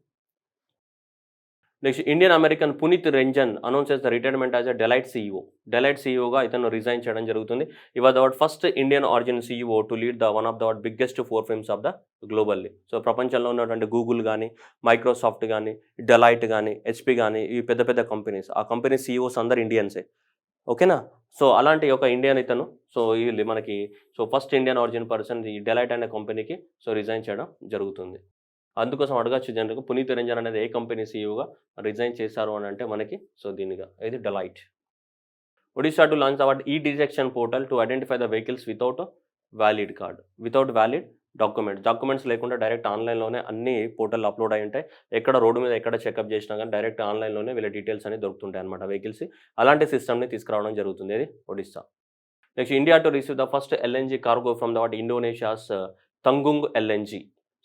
Next Indian American Punit Renjen announces the retirement as a Deloitte CEO. Deloitte CEOగా ఇతను రిజైన్ చేయడం జరుగుతుంది. ఈ was the first Indian origin CEO to lead the one of the biggest 4 firms of the globally. సో ప్రపంచంలో ఉన్నటువంటి గూగుల్ కానీ, మైక్రోసాఫ్ట్ కానీ, డెలైట్ కానీ, HP కానీ ఈ పెద్ద పెద్ద కంపెనీస్, ఆ కంపెనీ CEOs అందరు ఇండియన్సే. ఓకేనా? సో అలాంటి ఒక ఇండియన్ ఇతను సో వీళ్ళు మనకి so first Indian origin person ఈ డెలైట్ అనే కంపెనీకి సో రిజైన్ చేయడం జరుగుతుంది. అందుకోసం అడగచ్చు జనరల్గా పునీత్ రంజన్ అనేది ఏ కంపెనీ CEOగా రిజైన్ చేశారు అని అంటే మనకి సో దీనిగా ఇది delight. Odisha to launch our detection portal to identify the vehicles without valid documents లేకుండా డైరెక్ట్ ఆన్లైన్లోనే అన్ని పోర్టల్ అప్లోడ్ అయి ఉంటాయి. ఎక్కడ రోడ్డు మీద ఎక్కడ చెకప్ చేసినా కానీ డైరెక్ట్ ఆన్లైన్లోనే వీళ్ళ డీటెయిల్స్ అనేవి దొరుకుతుంటాయి అనమాట వెహికల్స్. అలాంటి సిస్టమ్ని తీసుకురావడం జరుగుతుంది ఇది Odisha. Next India to receive the first LNG cargo from the Indonesia's Tangguh LNG.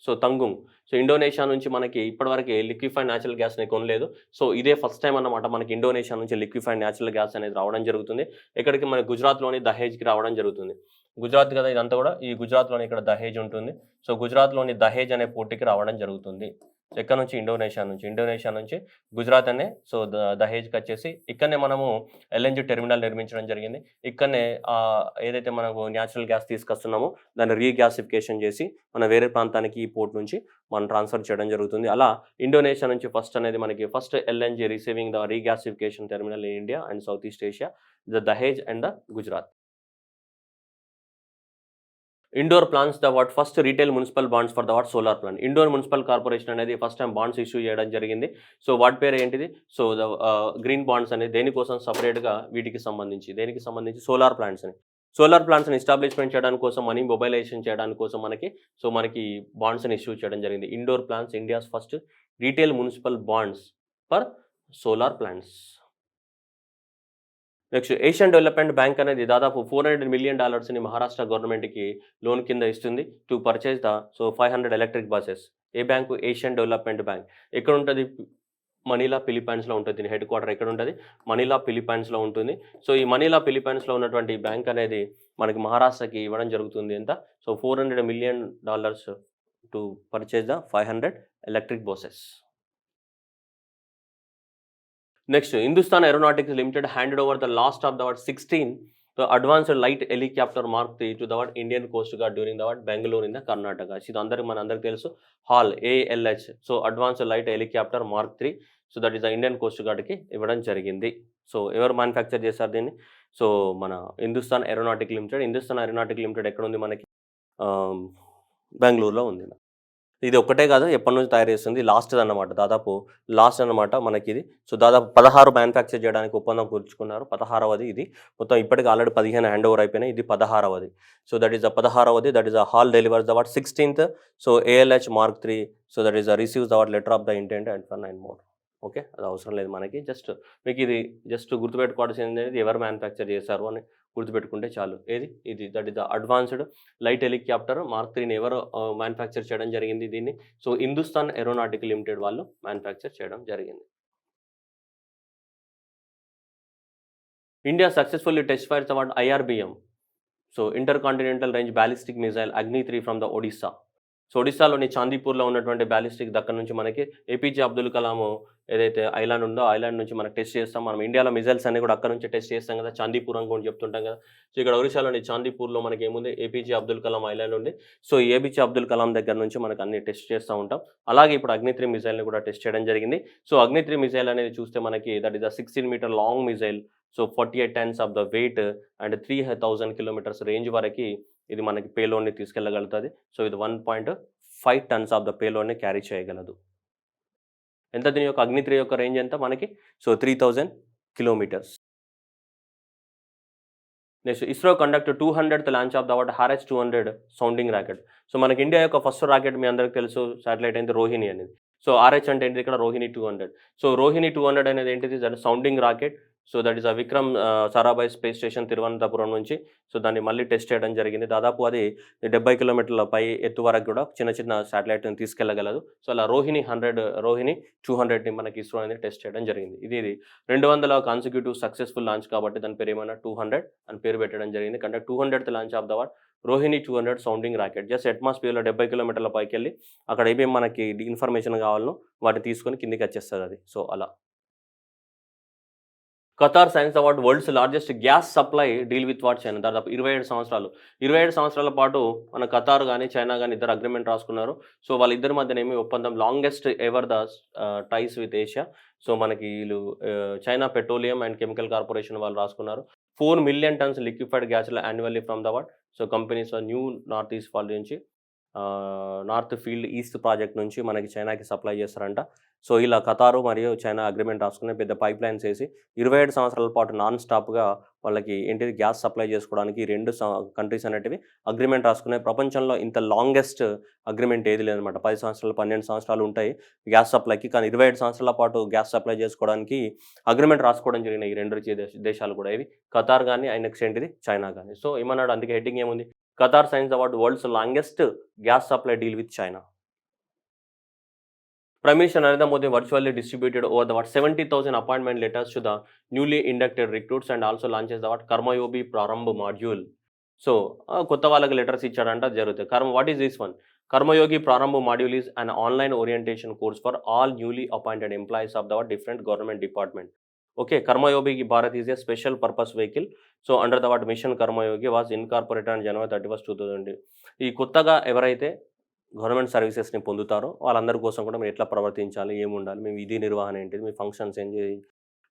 So Tangguh so Indonesia నుంచి మనకి ఇప్పటివరకు లిక్విఫైడ్ న్యాచురల్ గ్యాస్ని కొనలేదు. సో ఇదే ఫస్ట్ టైం అన్నమాట మనకి ఇండోనేషియా నుంచి లిక్విఫైడ్ న్యాచురల్ గ్యాస్ అనేది రావడం జరుగుతుంది. ఇక్కడికి మన గుజరాత్లోని దహేజ్కి రావడం జరుగుతుంది. గుజరాత్ కదా ఇదంతా కూడా, ఈ గుజరాత్లోని ఇక్కడ దహేజ్ ఉంటుంది. సో గుజరాత్లోని దహేజ్ అనే పోర్టుకి రావడం జరుగుతుంది. ఎక్కడ నుంచి? ఇండోనేషియా నుంచి గుజరాత్ అనే సో దహేజ్కి వచ్చేసి ఇక్కడనే మనము LNG టెర్మినల్ నిర్మించడం జరిగింది. ఇక్కడనే ఏదైతే మనకు న్యాచురల్ గ్యాస్ తీసుకొస్తున్నామో దాన్ని రీగ్యాసిఫికేషన్ చేసి మన వేరే ప్రాంతానికి ఈ పోర్ట్ నుంచి మనం ట్రాన్స్ఫర్ చేయడం జరుగుతుంది. అలా ఇండోనేషియా నుంచి ఫస్ట్ అనేది మనకి first LNG receiving the regasification terminal in India and South East Asia, the Dahej and the Gujarat. Indore plans the what first retail municipal bonds for the what solar plant. Indore municipal corporation అనేది first time bonds issue చేయడం జరిగింది. So వాటి పేరు ఏంటిది? So the green bonds అనేది దేనికోసం సపరేట్గా వీటికి సంబంధించి దేనికి సంబంధించి సోలార్ ప్లాంట్స్ని ఎస్టాబ్లిష్మెంట్ చేయడానికి కోసం మనీ మొబైలైజేషన్ చేయడానికి కోసం మనకి బాండ్స్ని ఇష్యూ చేయడం జరిగింది. Indore plans India's first retail municipal bonds for solar plants. Next Asian development bank అనేది దాదాపు $400 million మహారాష్ట్ర గవర్నమెంట్కి లోన్ కింద ఇస్తుంది to purchase the 500 electric buses. ఏ బ్యాంకు? Asian development bank. ఎక్కడ ఉంటుంది? మనీలా ఫిలిప్పైన్స్లో ఉంటుంది. దీని హెడ్ క్వార్టర్ ఎక్కడ ఉంటుంది? మనీలా ఫిలిప్పైన్స్లో ఉంటుంది. సో ఈ మనీలా ఫిలిప్పైన్స్లో ఉన్నటువంటి బ్యాంక్ అనేది మనకి మహారాష్ట్రకి ఇవ్వడం జరుగుతుంది. ఎంత? So $400 million to purchase the 500 electric buses. Next Hindustan aeronautics limited handed over the last of the 16 advanced light helicopter mark 3 to the Indian coast guard during the Bengaluru in the Karnataka. ఇది మనందరికీ తెలుసు. HAL ALH. So advanced light helicopter mark 3. So that is the Indian coast గార్డ్కి ఇవ్వడం జరిగింది. So ఎవరు manufacture చేశారు దీన్ని? So మన హిందుస్థాన్ ఏరోనాటిక్ లిమిటెడ్ ఎక్కడ ఉంది? మనకి బెంగళూరులో ఉంది. ఇది ఒక్కటే కాదు, ఎప్పటి నుంచి తయారు చేస్తుంది, లాస్ట్ అన్నమాట, దాదాపు లాస్ట్ అన్నమాట మనకి ఇది. సో దాదాపు 16 మ్యానుఫ్యాక్చర్ చేయడానికి ఒప్పందం కూర్చుకున్నారు. 16వది ఇది. మొత్తం ఇప్పటికి ఆల్రెడీ 15 హ్యాండ్ ఓవర్ అయిపోయినాయి. ఇది 16వది. సో దట్ ఈస్ ద 16వది. That is the HAL delivers the 16th. So ALH Mark 3. So that is the receives the letter of the intent and for 9 more. Okay, అది అవసరం లేదు మనకి. మీకు ఇది గుర్తుపెట్టుకోవాల్సింది అనేది ఎవరు మ్యానుఫ్యాక్చర్ చేశారు అని గుర్తుపెట్టుకుంటే చాలు. ఇది that is the advanced light helicopter mark 3ని ఎవరు మ్యానుఫ్యాక్చర్ చేయడం జరిగింది దీన్ని? సో హిందుస్థాన్ ఏరోనాటిక్ లిమిటెడ్ వాళ్ళు మ్యానుఫ్యాక్చర్ చేయడం జరిగింది. India successfully test fires the IRBM. So inter continental range ballistic missile Agni 3 from the Odisha. So ఒడిస్సాలోని చాందీపూర్లో ఉన్నటువంటి బ్యాలిస్టిక్ దగ్గర నుంచి మనకి APJ అబ్దుల్ కలాం ఏదైతే ఐలాండ్ ఉందో ఐలాండ్ నుంచి మనకు టెస్ట్ చేస్తాం. మనం ఇండియాలో మిజైల్స్ అన్ని కూడా అక్కడ నుంచి టెస్ట్ చేస్తాం కదా, చాందీపూర్ అని కూడా చెప్తుంటాం కదా. సో ఇక్కడ ఒడిశాలోని చాందీపూర్లో మనకి ఏముంది? APJ అబ్దుల్ కలాం ఐలాండ్ ఉంది. సో ఈ APJ అబ్దుల్ కలాం దగ్గర నుంచి మనకు అన్ని టెస్ట్ చేస్తూ ఉంటాం. అలాగే ఇప్పుడు అగ్ని 3 మిజైల్ని కూడా టెస్ట్ చేయడం జరిగింది. సో అగ్ని 3 మిజైల్ అనేది చూస్తే మనకి that is the 16 meter long missile. So 48 tons of the weight and 3000 kilometers range వరకు ఇది మనకి పేలోడ్ని తీసుకెళ్ళగలుగుతుంది. సో ఇది 1.5 tons ఆఫ్ ద పేలోడ్ని క్యారీ చేయగలదు. ఎంత దీని యొక్క అగ్ని 3 యొక్క రేంజ్ ఎంత మనకి? So 3000 kilometers. Next ISRO conduct 200th launch of the RH-200 sounding rocket. So మనకి ఇండియా యొక్క ఫస్ట్ రాకెట్ మీ అందరికి తెలుసు, శాటిలైట్ అయితే రోహిణి అనేది. సో RH అంటే ఏంటిది? ఇక్కడ రోహిణి 200. సో రోహిణి 200 అనేది ఏంటిది? Sounding rocket. So that is Vikram Sarabhai space station Thiruvananthapuram నుంచి సో దాన్ని మళ్ళీ టెస్ట్ చేయడం జరిగింది. దాదాపు అది 70 kilometerల పై ఎత్తు వరకు కూడా చిన్న శాటిలైట్ని తీసుకెళ్ళగలదు. సో అలా రోహిణి 200ని మనకి ఇస్రో అనేది టెస్ట్ చేయడం జరిగింది. ఇది 200వ కాన్సిక్యూటివ్ సక్సెస్ఫుల్ లాంచ్ కాబట్టి దాని పేరు ఏమైనా 200 అని పేరు పెట్టడం జరిగింది. అంటే 200th launch of the Rohini 200 sounding rocket. Just అట్మాస్ఫియర్లో 70 kilometerల పైకి వెళ్ళి అక్కడ ఏమేమి మనకి ఇన్ఫర్మేషన్ కావాలనో వాటిని తీసుకొని కిందికి వచ్చేస్తుంది అది. సో అలా Qatar science award world's largest gas supply deal with China. దాదాపు 27 సంవత్సరాల పాటు మన ఖతార్ కానీ చైనా కానీ ఇద్దరు అగ్రిమెంట్ రాసుకున్నారు. సో వాళ్ళిద్దరి మధ్యనేమి ఒప్పందం longest ever the ties with Asia. So మనకి వీళ్ళు China petroleum and chemical corporation వాళ్ళు రాసుకున్నారు. 4 million tons liquefied gas annually from the so companies new north east fall నుంచి నార్త్ ఫీల్డ్ ఈస్ట్ ప్రాజెక్ట్ నుంచి మనకి చైనాకి సప్లై చేస్తారంట. సో ఇలా ఖతారు మరియు చైనా అగ్రిమెంట్ రాసుకుని పెద్ద పైప్ లైన్స్ వేసి 27 సంవత్సరాల పాటు నాన్ స్టాప్గా వాళ్ళకి ఏంటిది గ్యాస్ సప్లై చేసుకోవడానికి 2 కంట్రీస్ అనేటివి అగ్రిమెంట్ రాసుకునే. ప్రపంచంలో ఇంత లాంగెస్ట్ అగ్రిమెంట్ ఏది లేదనమాట. 10 సంవత్సరాలు 12 సంవత్సరాలు ఉంటాయి గ్యాస్ సప్లైకి, కానీ 27 సంవత్సరాల పాటు గ్యాస్ సప్లై చేసుకోవడానికి అగ్రిమెంట్ రాసుకోవడం జరిగినాయి ఈ 2 దేశాలు కూడా. ఇవి ఖతార్ కానీ నెక్స్ట్ ఏంటిది చైనా కానీ. సో ఏమన్నాడు అందుకే హెడ్డింగ్ ఏముంది? Qatar science award world's longest gas supply deal with China. Prime Minister Narendra Modi virtually distributed over the 70,000 appointment letters to the newly inducted recruits and also launches the Karmayogi Prarambh module. So, కొత్త వాళ్ళకి letters ఇచ్చాడంట జరుగుతుంది. What is this one? Karmayogi Prarambh module is an online orientation course for all newly appointed employees of the different government department. Okay, Karmayogi Bharat is a special purpose vehicle. So, under the mission Karmayogi was incorporated on January 31st, 2020. ఈ కొత్తగా ఎవరైతే government సర్వీసెస్ని పొందుతారో వాళ్ళందరి కోసం కూడా మీరు ఎట్లా ప్రవర్తించాలి, ఏముండాలి, మీ విధి నిర్వహణ ఏంటిది, మీ ఫంక్షన్స్ ఏంటి,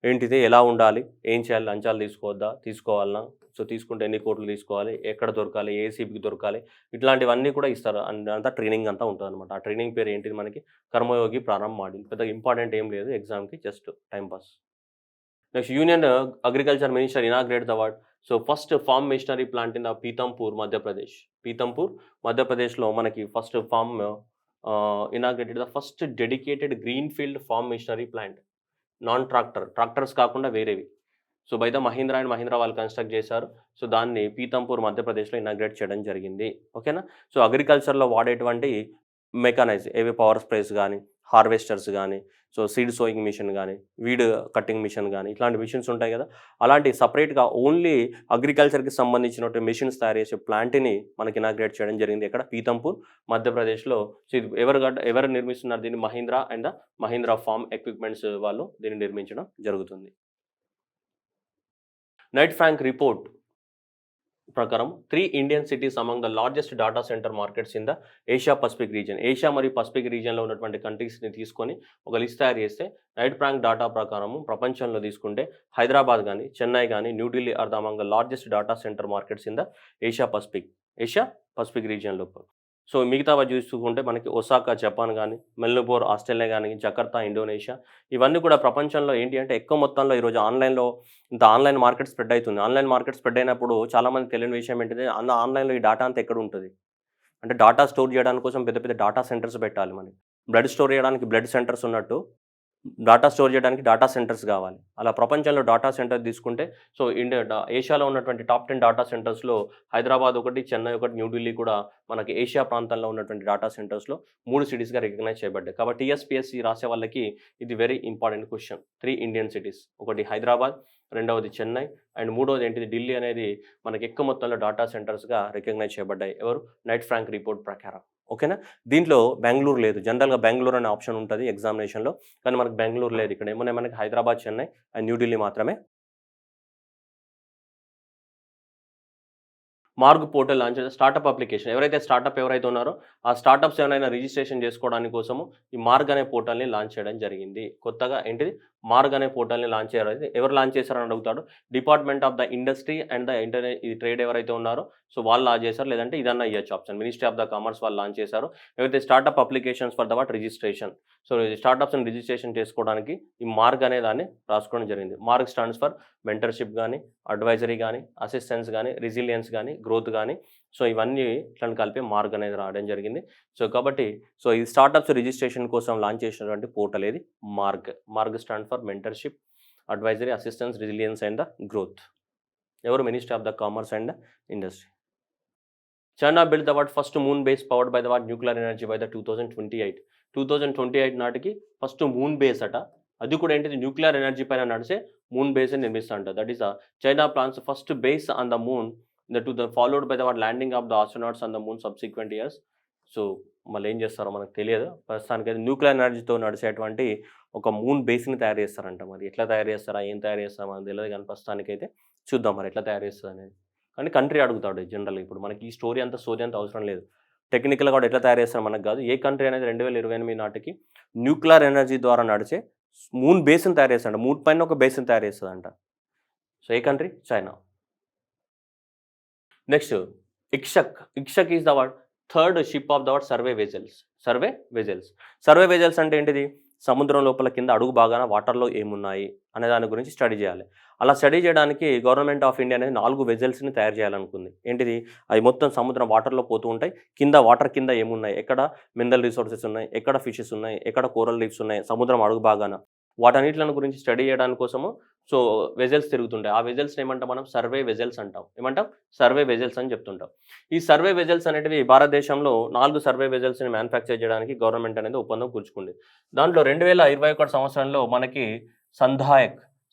ఏంటిది, ఎలా ఉండాలి, ఏం చేయాలి, లంచాలు తీసుకోవద్దా, తీసుకోవాలనా, సో తీసుకుంటే ఎన్ని కోట్లు తీసుకోవాలి, ఎక్కడ దొరకాలి, ఏ ఏసీబీకి దొరకాలి, ఇట్లాంటివన్నీ కూడా ఇస్తారు. అంతా ట్రైనింగ్ అంతా ఉంటుందన్నమాట. ఆ ట్రైనింగ్ పేరు ఏంటిది మనకి, కర్మయోగి ప్రారంభ మాడ్యూల్. పెద్దగా ఇంపార్టెంట్ ఏం లేదు ఎగ్జామ్కి, just time pass. Next union agriculture minister inaugurate the world. So first farm machinery plant in the Pithampur Madhya Pradesh. Pithampur మధ్యప్రదేశ్లో మనకి first farm inaugurated the first dedicated green field farm machinery plant. Non tractors కాకుండా వేరేవి. So by the Mahindra and Mahindra వాళ్ళు construct చేశారు. So దాన్ని పీతంపూర్ మధ్యప్రదేశ్లో inaugurate చేయడం జరిగింది. ఓకేనా. సో అగ్రికల్చర్లో వాడేటువంటి మెకానైజ్ ఏవి, పవర్ స్ప్రేస్ కానీ, హార్వెస్టర్స్ కానీ, సో సీడ్ సోయింగ్ మిషన్ కానీ, వీడ్ కటింగ్ మిషన్ కానీ, ఇట్లాంటి మిషన్స్ ఉంటాయి కదా, అలాంటి సపరేట్గా ఓన్లీ అగ్రికల్చర్కి సంబంధించినటువంటి మిషన్స్ తయారు చేసే ప్లాంట్ని మనకి ఇనాగ్రేట్ చేయడం జరిగింది. ఇక్కడ పీతంపూర్ మధ్యప్రదేశ్లో. సో ఇది ఎవరు నిర్మిస్తున్నారు దీన్ని, Mahindra and the Mahindra farm equipments వాళ్ళు దీన్ని నిర్మించడం జరుగుతుంది. నైట్ ఫ్రాంక్ రిపోర్ట్ ప్రకారం 3 Indian cities among the largest data centre markets in the Asia Pacific region. Asia మరియు పసిఫిక్ రీజియన్లో ఉన్నటువంటి కంట్రీస్ని తీసుకొని ఒక లిస్ట్ తయారు చేస్తే, నైట్ ఫ్రాంక్ డాటా ప్రకారం ప్రపంచంలో తీసుకుంటే హైదరాబాద్ కానీ, చెన్నై కానీ, New Delhi are the among the largest data centre markets in the Asia Pacific రీజియన్లో. సో మిగతావి చూసుకుంటే మనకి ఒసాకా జపాన్ కానీ, మెల్బోర్న్ ఆస్ట్రేలియా కానీ, జకర్తా ఇండోనేషియా, ఇవన్నీ కూడా ప్రపంచంలో ఏంటి అంటే ఎక్కువ మొత్తంలో ఈరోజు ఆన్లైన్ మార్కెట్ స్ప్రెడ్ అవుతుంది. ఆన్లైన్ మార్కెట్ స్ప్రెడ్ అయినప్పుడు చాలామంది తెలియని విషయం ఏంటిది, ఆన్లైన్లో ఈ డేటా అంతా ఎక్కడ ఉంటుంది అంటే, డేటా స్టోర్ చేయడానికి కోసం పెద్ద పెద్ద డేటా సెంటర్స్ పెట్టాలి. మనకి బ్లడ్ స్టోర్ చేయడానికి బ్లడ్ సెంటర్స్ ఉన్నట్టు డేటా స్టోర్ చేయడానికి డేటా సెంటర్స్ కావాలి. అలా ప్రపంచంలో డేటా సెంటర్ తీసుకుంటే, సో ఏషియాలో ఉన్నటువంటి టాప్ 10 డేటా సెంటర్స్లో హైదరాబాద్ ఒకటి, చెన్నై ఒకటి, న్యూఢిల్లీ కూడా మనకి ఏషియా ప్రాంతంలో ఉన్నటువంటి డేటా సెంటర్స్లో 3 సిటీస్గా రికగ్నైజ్ చేయబడ్డాయి. కాబట్టి టీఎస్పీఎస్సీ రాసే వాళ్ళకి ఇది very important question. 3 Indian cities, ఒకటి హైదరాబాద్, రెండవది చెన్నై, అండ్ మూడవది ఏంటిది ఢిల్లీ అనేది మనకి ఎక్కువ మొత్తంలో డేటా సెంటర్స్గా రికగ్నైజ్ చేయబడ్డాయి. ఎవరు, నైట్ ఫ్రాంక్ రిపోర్ట్ ప్రకారం. ఓకేనా. దీంట్లో బెంగళూరు లేదు. జనరల్గా బెంగళూరు అనే ఆప్షన్ ఉంటుంది ఎగ్జామినేషన్లో, కానీ మనకి బెంగళూరు లేదు. ఇక్కడ ఏమన్నా మనకి హైదరాబాద్, చెన్నై అండ్ న్యూఢిల్లీ మాత్రమే. మార్గ్ పోర్టల్ లాంచ్ చేసే స్టార్టప్ అప్లికేషన్. ఎవరైతే ఉన్నారో ఆ స్టార్టప్స్ ఏమైనా రిజిస్ట్రేషన్ చేసుకోవడానికి కోసము ఈ మార్గ్ అనే పోర్టల్ని లాంచ్ చేయడం జరిగింది. కొత్తగా ఏంటిది, మార్గ్ అనే పోర్టల్ని లాంచ్ చేయడం. ఎవరు లాంచ్ చేశారని అడుగుతాడు. Department of the industry and the trade ఎవరైతే ఉన్నారో సో వాళ్ళు లాంచ్ చేశారు, లేదంటే ఇదన్నా ఇవ్వచ్చు option. Ministry of the commerce వాళ్ళు లాంచ్ చేశారు. ఎవరైతే startup applications for the registration, so స్టార్టప్స్ని రిజిస్ట్రేషన్ చేసుకోవడానికి ఈ మార్గ్ అనే దాన్ని రాసుకోవడం జరిగింది. మార్గ్ స్టాండ్స్ ఫర్ మెంటర్షిప్ కానీ, అడ్వైజరీ కానీ, అసిస్టెన్స్ కానీ, రెసిలియన్స్ కానీ, గ్రోత్ కానీ, సో ఇవన్నీ ఇట్లా కలిపి మార్గ్ అనేది రావడం జరిగింది. సో కాబట్టి సో ఈ స్టార్టప్స్ రిజిస్ట్రేషన్ కోసం లాంచ్ చేసినటువంటి పోర్టల్ ఏది, MAARG stand for mentorship, advisory, assistance, resilience and the growth. ఎవరు, ministry of the commerce and industry. China build the first moon base powered by the nuclear energy by the 2028 నాటికి first moon base అట. అది కూడా ఏంటిది, nuclear energy పైన నడిచే moon base అని నిర్మిస్తా అంట. That is China plans first base on the moon followed by the landing of the astronauts on the moon subsequent years. So మళ్ళీ ఏం చేస్తారో మనకు తెలియదు. ప్రస్తుతానికి అయితే న్యూక్లియర్ ఎనర్జీతో నడిచేటువంటి ఒక మూన్ బేస్ని తయారు చేస్తారంట. మరి ఎట్లా తయారు చేస్తారా, ఏం తయారు చేస్తారో మనకు తెలియదు, కానీ ప్రస్తుతానికైతే చూద్దాం మరి ఎట్లా తయారు చేస్తుంది అనేది. కానీ కంట్రీ అడుగుతాడు జనరల్. ఇప్పుడు మనకి ఈ స్టోరీ అంతా అవసరం లేదు. టెక్నికల్గా కూడా ఎట్లా తయారు చేస్తారో మనకు కాదు. ఏ కంట్రీ అనేది 2028 నాటికి న్యూక్లియర్ ఎనర్జీ ద్వారా నడిచే మూన్ బేస్ని తయారు చేస్తాడు. మూన్ పైన ఒక బేస్ని తయారు చేస్తుందంట. So A country, China. Next Ikshak is the third ship of the survey vessels అంటే ఏంటిది, సముద్రం లోపల కింద అడుగు భాగాన వాటర్లో ఏమున్నాయి అనే దాని గురించి స్టడీ చేయాలి. అలా స్టడీ చేయడానికి గవర్నమెంట్ ఆఫ్ ఇండియా అనేది 4 వెజల్స్ని తయారు చేయాలనుకుంది. ఏంటిది, అవి మొత్తం సముద్రం వాటర్లో పోతూ ఉంటాయి. వాటర్ కింద ఏమున్నాయి, ఎక్కడ మినరల్ రిసోర్సెస్ ఉన్నాయి, ఎక్కడ ఫిషెస్ ఉన్నాయి, ఎక్కడ కోరల్ రీఫ్స్ ఉన్నాయి సముద్రం అడుగు భాగాన, వాటన్నిటిని గురించి స్టడీ చేయడానికి కోసము సో వెజల్స్ తిరుగుతుంటాయి. ఆ వెజల్స్ని ఏమంటాం మనం, సర్వే వెజల్స్ అంటాం. ఏమంటాం, సర్వే వెజల్స్ అని చెప్తుంటాం. ఈ సర్వే వెజల్స్ అనేటివి భారతదేశంలో 4 సర్వే వెజల్స్ని మ్యానుఫ్యాక్చర్ చేయడానికి గవర్నమెంట్ అనేది ఒప్పందం కూర్చుకుంది. దాంట్లో 2021 సంవత్సరంలో మనకి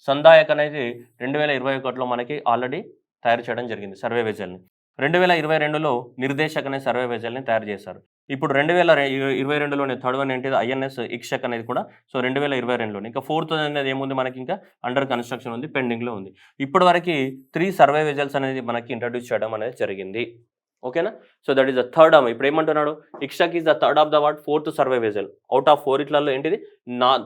సంధాయక్ అనేది 2021లో మనకి ఆల్రెడీ తయారు చేయడం జరిగింది సర్వే వెజల్ని. 2022లో నిర్దేశక్ అనే సర్వే వెజల్ని తయారు చేశారు. ఇప్పుడు 2022లోనే థర్డ్ వన్ ఏంటిది, ఐఎన్ఎస్ ఇక్షక్ అనేది కూడా సో 2022లోనే. ఇంకా ఫోర్త్ అనేది ఏముంది మనకి, ఇంకా అండర్ కన్స్ట్రక్షన్ ఉంది, పెండింగ్లో ఉంది. ఇప్పటి వరకు 3 సర్వే వెజల్స్ అనేది మనకి ఇంట్రడ్యూస్ చేయడం అనేది జరిగింది. ఓకేనా. So that is the third. ఇప్పుడు ఏమంటున్నాడు, Ikshak is the third of the fourth survey vessel. Out of 4 ఇట్లలో ఏంటిది,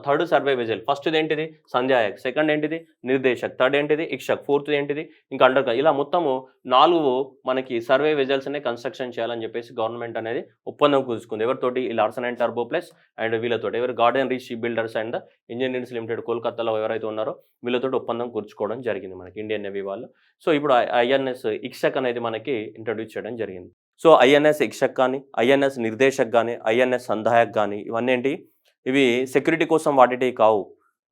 థర్డ్ సర్వే వెజల్. ఫస్ట్‌ది ఏంటిది సంధ్యాయక్, సెకండ్ ఏంటిది నిర్దేశక్, థర్డ్ ఏంటిది ఇక్షక్, ఫోర్త్‌ది ఏంటిది ఇంకా ఇలా మొత్తము 4 మనకి సర్వే వెజల్స్‌ని కన్‌స్ట్రక్షన్ చేయాలని చెప్పేసి గవర్నమెంట్ అనేది ఒప్పందం కుదుర్చుకుంది. ఎవరితోటి? ఈ లార్సన్ అండ్ టర్బో ప్లస్ అండ్ వీళ్ళతోటి ఎవరు garden reach ship builders and engineers limited కోల్‌కత్తాలో ఎవరైతే ఉన్నారో వీళ్ళతోటి ఒప్పందం కుదుర్చుకోవడం జరిగింది మనకి ఇండియన్ నేవీ వాళ్ళు. సో ఇప్పుడు ఐఎన్ఎస్ ఇక్షక్ అనేది మనకి ఇంట్రొడ్యూస్ చేయడం జరిగింది. సో ఐఎన్ఎస్ ఇక్షక్ గాని, ఐఎన్ఎస్ నిర్దేశక్ గాని, ఐఎన్ఎస్ సంధాయక్ గాని ఇవన్నీ ఏంటి? ఇవి సెక్యూరిటీ కోసం వాడేటివి కావు.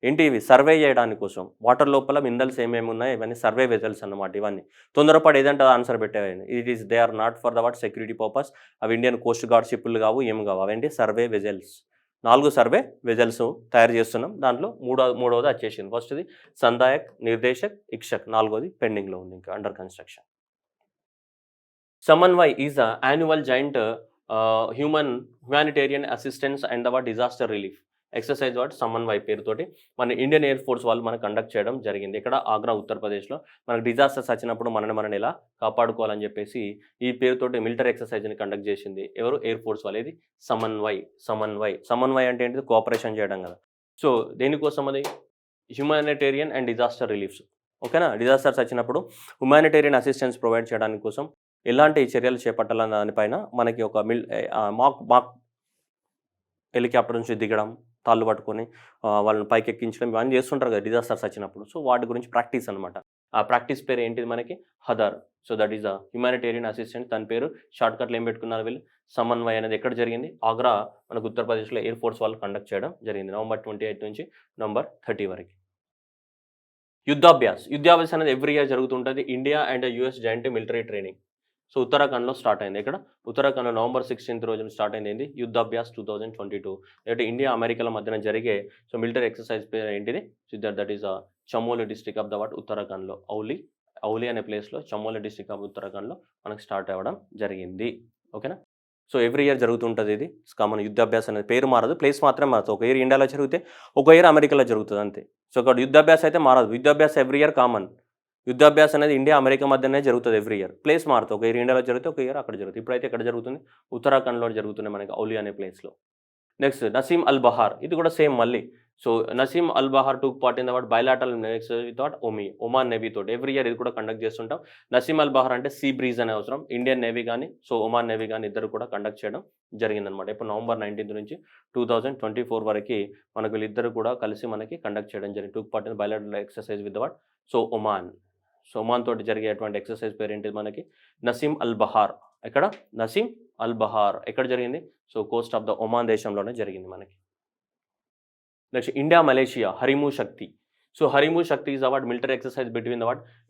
ఏంటి ఇవి? సర్వే చేయడానికి కోసం. వాటర్ లోపల మినరల్స్ ఏమేమి ఉన్నాయి ఇవన్నీ సర్వే వెజల్స్ అన్నమాట ఇవన్నీ. తొందరపడి ఏదంటే ఆన్సర్ పెట్టేవాడిని. They are not for the security purpose. అవి ఇండియన్ కోస్ట్ గార్డ్ షిప్‌లు కావు, ఏమి కావు. అవేంటి? Survey vessels. 4 సర్వే వెజల్స్ తయారు చేస్తున్నాం. దాంట్లో మూడవది వచ్చేసింది. ఫస్ట్‌ది సంధాయక్, నిర్దేశక్, ఇక్షక్. 4వది పెండింగ్‌లో ఉంది ఇంకా under construction. Samanvay is the annual joint humanitarian assistance and disaster relief exercise Samanvay పేరుతోటి మన ఇండియన్ ఎయిర్ ఫోర్స్ వాళ్ళు మనకు కండక్ట్ చేయడం జరిగింది. ఇక్కడ ఆగ్రా ఉత్తరప్రదేశ్లో మనకు డిజాస్టర్స్ వచ్చినప్పుడు మనం ఎలా కాపాడుకోవాలని చెప్పేసి ఈ పేరుతోటి మిలిటరీ ఎక్సర్సైజ్ని కండక్ట్ చేసింది ఎవరు? ఎయిర్ ఫోర్స్ వాళ్ళు. ఇది సమన్వయ్ అంటే ఏంటిది? కోఆపరేషన్ చేయడం కదా. సో దేనికోసం అది? Humanitarian and disaster reliefs. ఓకేనా? డిజాస్టర్స్ వచ్చినప్పుడు హ్యుమానిటేరియన్ అసిస్టెన్స్ ప్రొవైడ్ చేయడానికి కోసం ఎలాంటి చర్యలు చేపట్టాలన్న దానిపైన మనకి ఒక మాక్ హెలికాప్టర్ నుంచి దిగడం, తాళ్ళు పట్టుకొని వాళ్ళని పైకి ఎక్కించడం ఇవన్నీ చేస్తుంటారు కదా డిజాస్టర్స్ వచ్చినప్పుడు. సో వాటి గురించి ప్రాక్టీస్ అనమాట. ఆ ప్రాక్టీస్ పేరు ఏంటిది మనకి? HADR. So that is the humanitarian assistant. దాని పేరు షార్ట్కట్లో ఏం పెట్టుకున్నారు వీళ్ళు? సమన్వయ్ అనేది ఎక్కడ జరిగింది? ఆగ్రా మనకు ఉత్తరప్రదేశ్లో ఎయిర్ ఫోర్స్ వాళ్ళు కండక్ట్ చేయడం జరిగింది నవంబర్ 28 నుంచి నవంబర్ 30 వరకు. యుద్ధాభ్యాస్ అనేది ఎవ్రీ ఇయర్ జరుగుతుంటుంది. India and US joint military training. So ఉత్తరాఖండ్లో స్టార్ట్ అయింది. ఇక్కడ ఉత్తరాఖండ్లో నవంబర్ 16 రోజున స్టార్ట్ అయింది యుద్ధాభ్యాస్ 2022. అంటే ఇండియా అమెరికాల మధ్యన జరిగే సో మిలిటరీ ఎక్సర్సైజ్ పేరు ఏంటిది? That is Chamoli district of the ఉత్తరాఖండ్లో. ఔలి అనే ప్లేస్లో చమోలి డిస్ట్రిక్ట్ ఆఫ్ ఉత్తరాఖండ్లో మనకు స్టార్ట్ అవ్వడం జరిగింది. ఓకేనా? సో ఎవ్రీ ఇయర్ జరుగుతుంటుంది ఇది. కామన్ యుద్ధాభ్యాస్ అనేది పేరు మారదు, ప్లేస్ మాత్రమే మారుతుంది. ఒక ఇయర్ ఇండియాలో జరిగితే ఒక ఇయర్ అమెరికాలో జరుగుతుంది అంతే. సో ఇక్కడ యుద్ధాభ్యాస్ అయితే మారదు. యుద్ధాభ్యాస్ ఎవ్రీ ఇయర్ కామన్. యుద్ధాభ్యాస్ అనేది ఇండియా అమెరికా మధ్యనే జరుగుతుంది ఎవ్రీ ఇయర్. ప్లేస్ మారుతుంది. ఒక ఇయర్ ఇండియాలో జరిగితే ఒక ఇయర్ అక్కడ జరుగుతుంది. ఇప్పుడైతే ఎక్కడ జరుగుతుంది? ఉత్తరాఖండ్లో జరుగుతున్నాయి మనకి ఔలి అనే ప్లేస్లో. Next Naseem Al Bahr. ఇది కూడా సేమ్ మళ్ళీ. So Naseem Al Bahr took part in the bilateral with Oman navy తోటి ఎవ్రీ ఇయర్ ఇది కూడా కండక్ట్ చేస్తుంటాం. నసీం అల్ బహార్ అంటే సీ బ్రీజ్ అనే అవసరం. ఇండియన్ నేవీ కానీ సో ఒమాన్ నేవీ కానీ ఇద్దరు కూడా కండక్ట్ చేయడం జరిగిందనమాట. ఇప్పుడు నవంబర్ 19 నుంచి 2024 వరకు మనకు వీళ్ళిద్దరు కూడా కలిసి మనకి కండక్ట్ చేయడం జరిగింది. Took part in bilateral exercise with so Oman. So Oman తోటి జరిగేటువంటి ఎక్సర్సైజ్ పేరు ఏంటిది మనకి? Naseem Al Bahr. ఎక్కడ? నసీం అల్ బహార్ ఎక్కడ జరిగింది? So coast of the Oman దేశంలోనే జరిగింది మనకి. Next India Malaysia Harimau Shakti. So Harimau Shakti is award military exercise between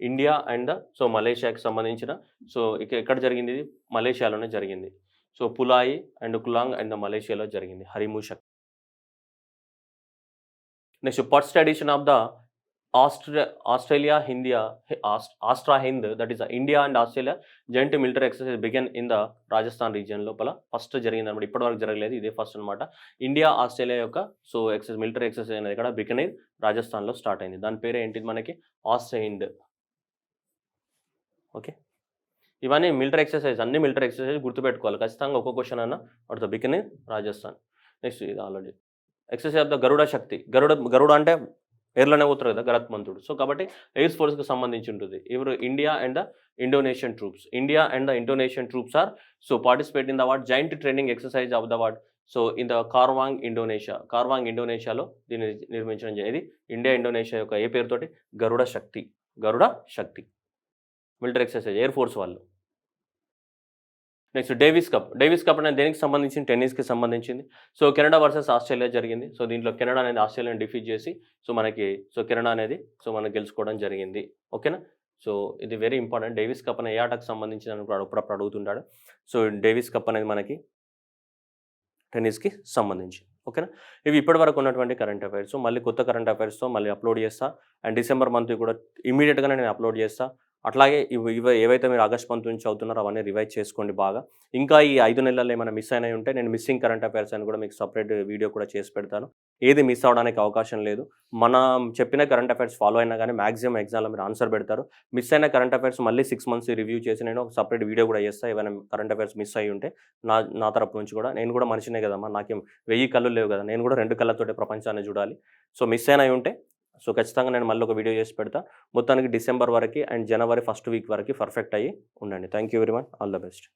India and so మలేషియాకి సంబంధించిన సో ఎక్కడ జరిగింది? ఇది మలేషియాలోనే జరిగింది. So Pulai and Kluang and మలేషియాలో జరిగింది Harimau Shakti. Next first edition of the AustraHind that is India and Australia joint military exercise began in the Rajasthan region లోపల ఫస్ట్ జరిగింది అనమాట. ఇప్పటివరకు జరగలేదు, ఇదే ఫస్ట్ అనమాట. ఇండియా ఆస్ట్రేలియా యొక్క సో మిలిటరీ ఎక్సర్సైజ్ అనేది ఇక్కడ బికనీర్ రాజస్థాన్లో స్టార్ట్ అయింది. దాని పేరు ఏంటిది మనకి? ఆస్ట్రా హింద్. ఓకే, ఇవన్నీ మిలిటరీ ఎక్సర్సైజ్, అన్ని మిలిటరీ ఎక్సర్సైజ్ గుర్తుపెట్టుకోవాలి ఖచ్చితంగా. ఒక్కొక్క క్వశ్చన్ అన్న పడుతుంది. బికనీర్ రాజస్థాన్. నెక్స్ట్ ఇది ఆల్రెడీ ఎక్సర్సైజ్ ఆఫ్ ద గరుడ శక్తి. గరుడ అంటే ఎయిర్లోనే పోతారు కదా గరుత్మంతుడు. సో కాబట్టి ఎయిర్ ఫోర్స్కి సంబంధించి ఉంటుంది. ఎవరు? India and the Indonesian troops. India and the Indonesian troops are so participate in the joint training exercise of the so in the Karawang ఇండోనేషియాలో దీన్ని నిర్మించడం జరిగింది. ఇండియా ఇండోనేషియా యొక్క ఏ పేరుతోటి? Garuda Shakti military exercise air force వాళ్ళు. నెక్స్ట్ డేవిస్ కప్ అనేది దేనికి సంబంధించింది? టెన్నిస్కి సంబంధించింది. సో కెనడా వర్సెస్ ఆస్ట్రేలియా జరిగింది. సో దీంట్లో కెనడా అనేది ఆస్ట్రేలియాని డిఫీట్ చేసి సో మనకి సో కెనడా అనేది సో మనం గెలుచుకోవడం జరిగింది. ఓకేనా? సో ఇది వెరీ ఇంపార్టెంట్. డేవిస్ కప్ అనే ఏ ఆటకు సంబంధించిన అప్పుడప్పుడు అడుగుతుంటాడు. సో డేవిస్ కప్ అనేది మనకి టెన్నిస్కి సంబంధించి. ఓకేనా? ఇవి ఇప్పటి వరకు ఉన్నటువంటి కరెంట్ అఫైర్స్. మళ్ళీ కొత్త కరెంట్ అఫైర్స్తో మళ్ళీ అప్లోడ్ చేస్తా. అండ్ డిసెంబర్ మంత్ కూడా ఇమీడియట్గానే నేను అప్లోడ్ చేస్తా. అట్లాగే ఇవి ఏవైతే మీరు ఆగస్ట్ మంత్ నుంచి చదువుతున్నారో అవన్నీ రివైజ్ చేసుకోండి బాగా. ఇంకా ఈ 5 నెలల్లో ఏమైనా మిస్ అయినయి ఉంటే నేను మిస్సింగ్ కరెంట్ అఫైర్స్ అని కూడా మీకు సెపరేట్ వీడియో కూడా చేసి పెడతాను. ఏది మిస్ అవ్వడానికి అవకాశం లేదు. మనం చెప్పిన కరెంట్ అఫైర్స్ ఫాలో అయినా గానీ మాక్సిమం ఎగ్జామ్‌లో మీరు ఆన్సర్ పెడతారు. మిస్ అయిన కరెంట్ అఫైర్స్ మళ్ళీ 6 మంత్స్ రివ్యూ చేసి నేను ఒక సెపరేట్ వీడియో కూడా చేస్తా. ఏవైనా కరెంట్ అఫైర్స్ మిస్ అయ్యి ఉంటే నా నా తరపు నుంచి కూడా. నేను కూడా మనిషినే కదమ్మా! నాకేం 1000 కళ్ళు లేవు కదా! నేను కూడా 2 కళ్ళతోటే ప్రపంచాన్ని చూడాలి. సో, మిస్ అయినయి ఉంటే ఖచ్చితంగా నేను మళ్ళీ ఒక వీడియో చేసి పెడతా. మొత్తానికి డిసెంబర్ వరకి అండ్ జనవరి ఫస్ట్ వీక్ వరకి పర్ఫెక్ట్ అయ్యి ఉండండి. Thank you very much. All the best.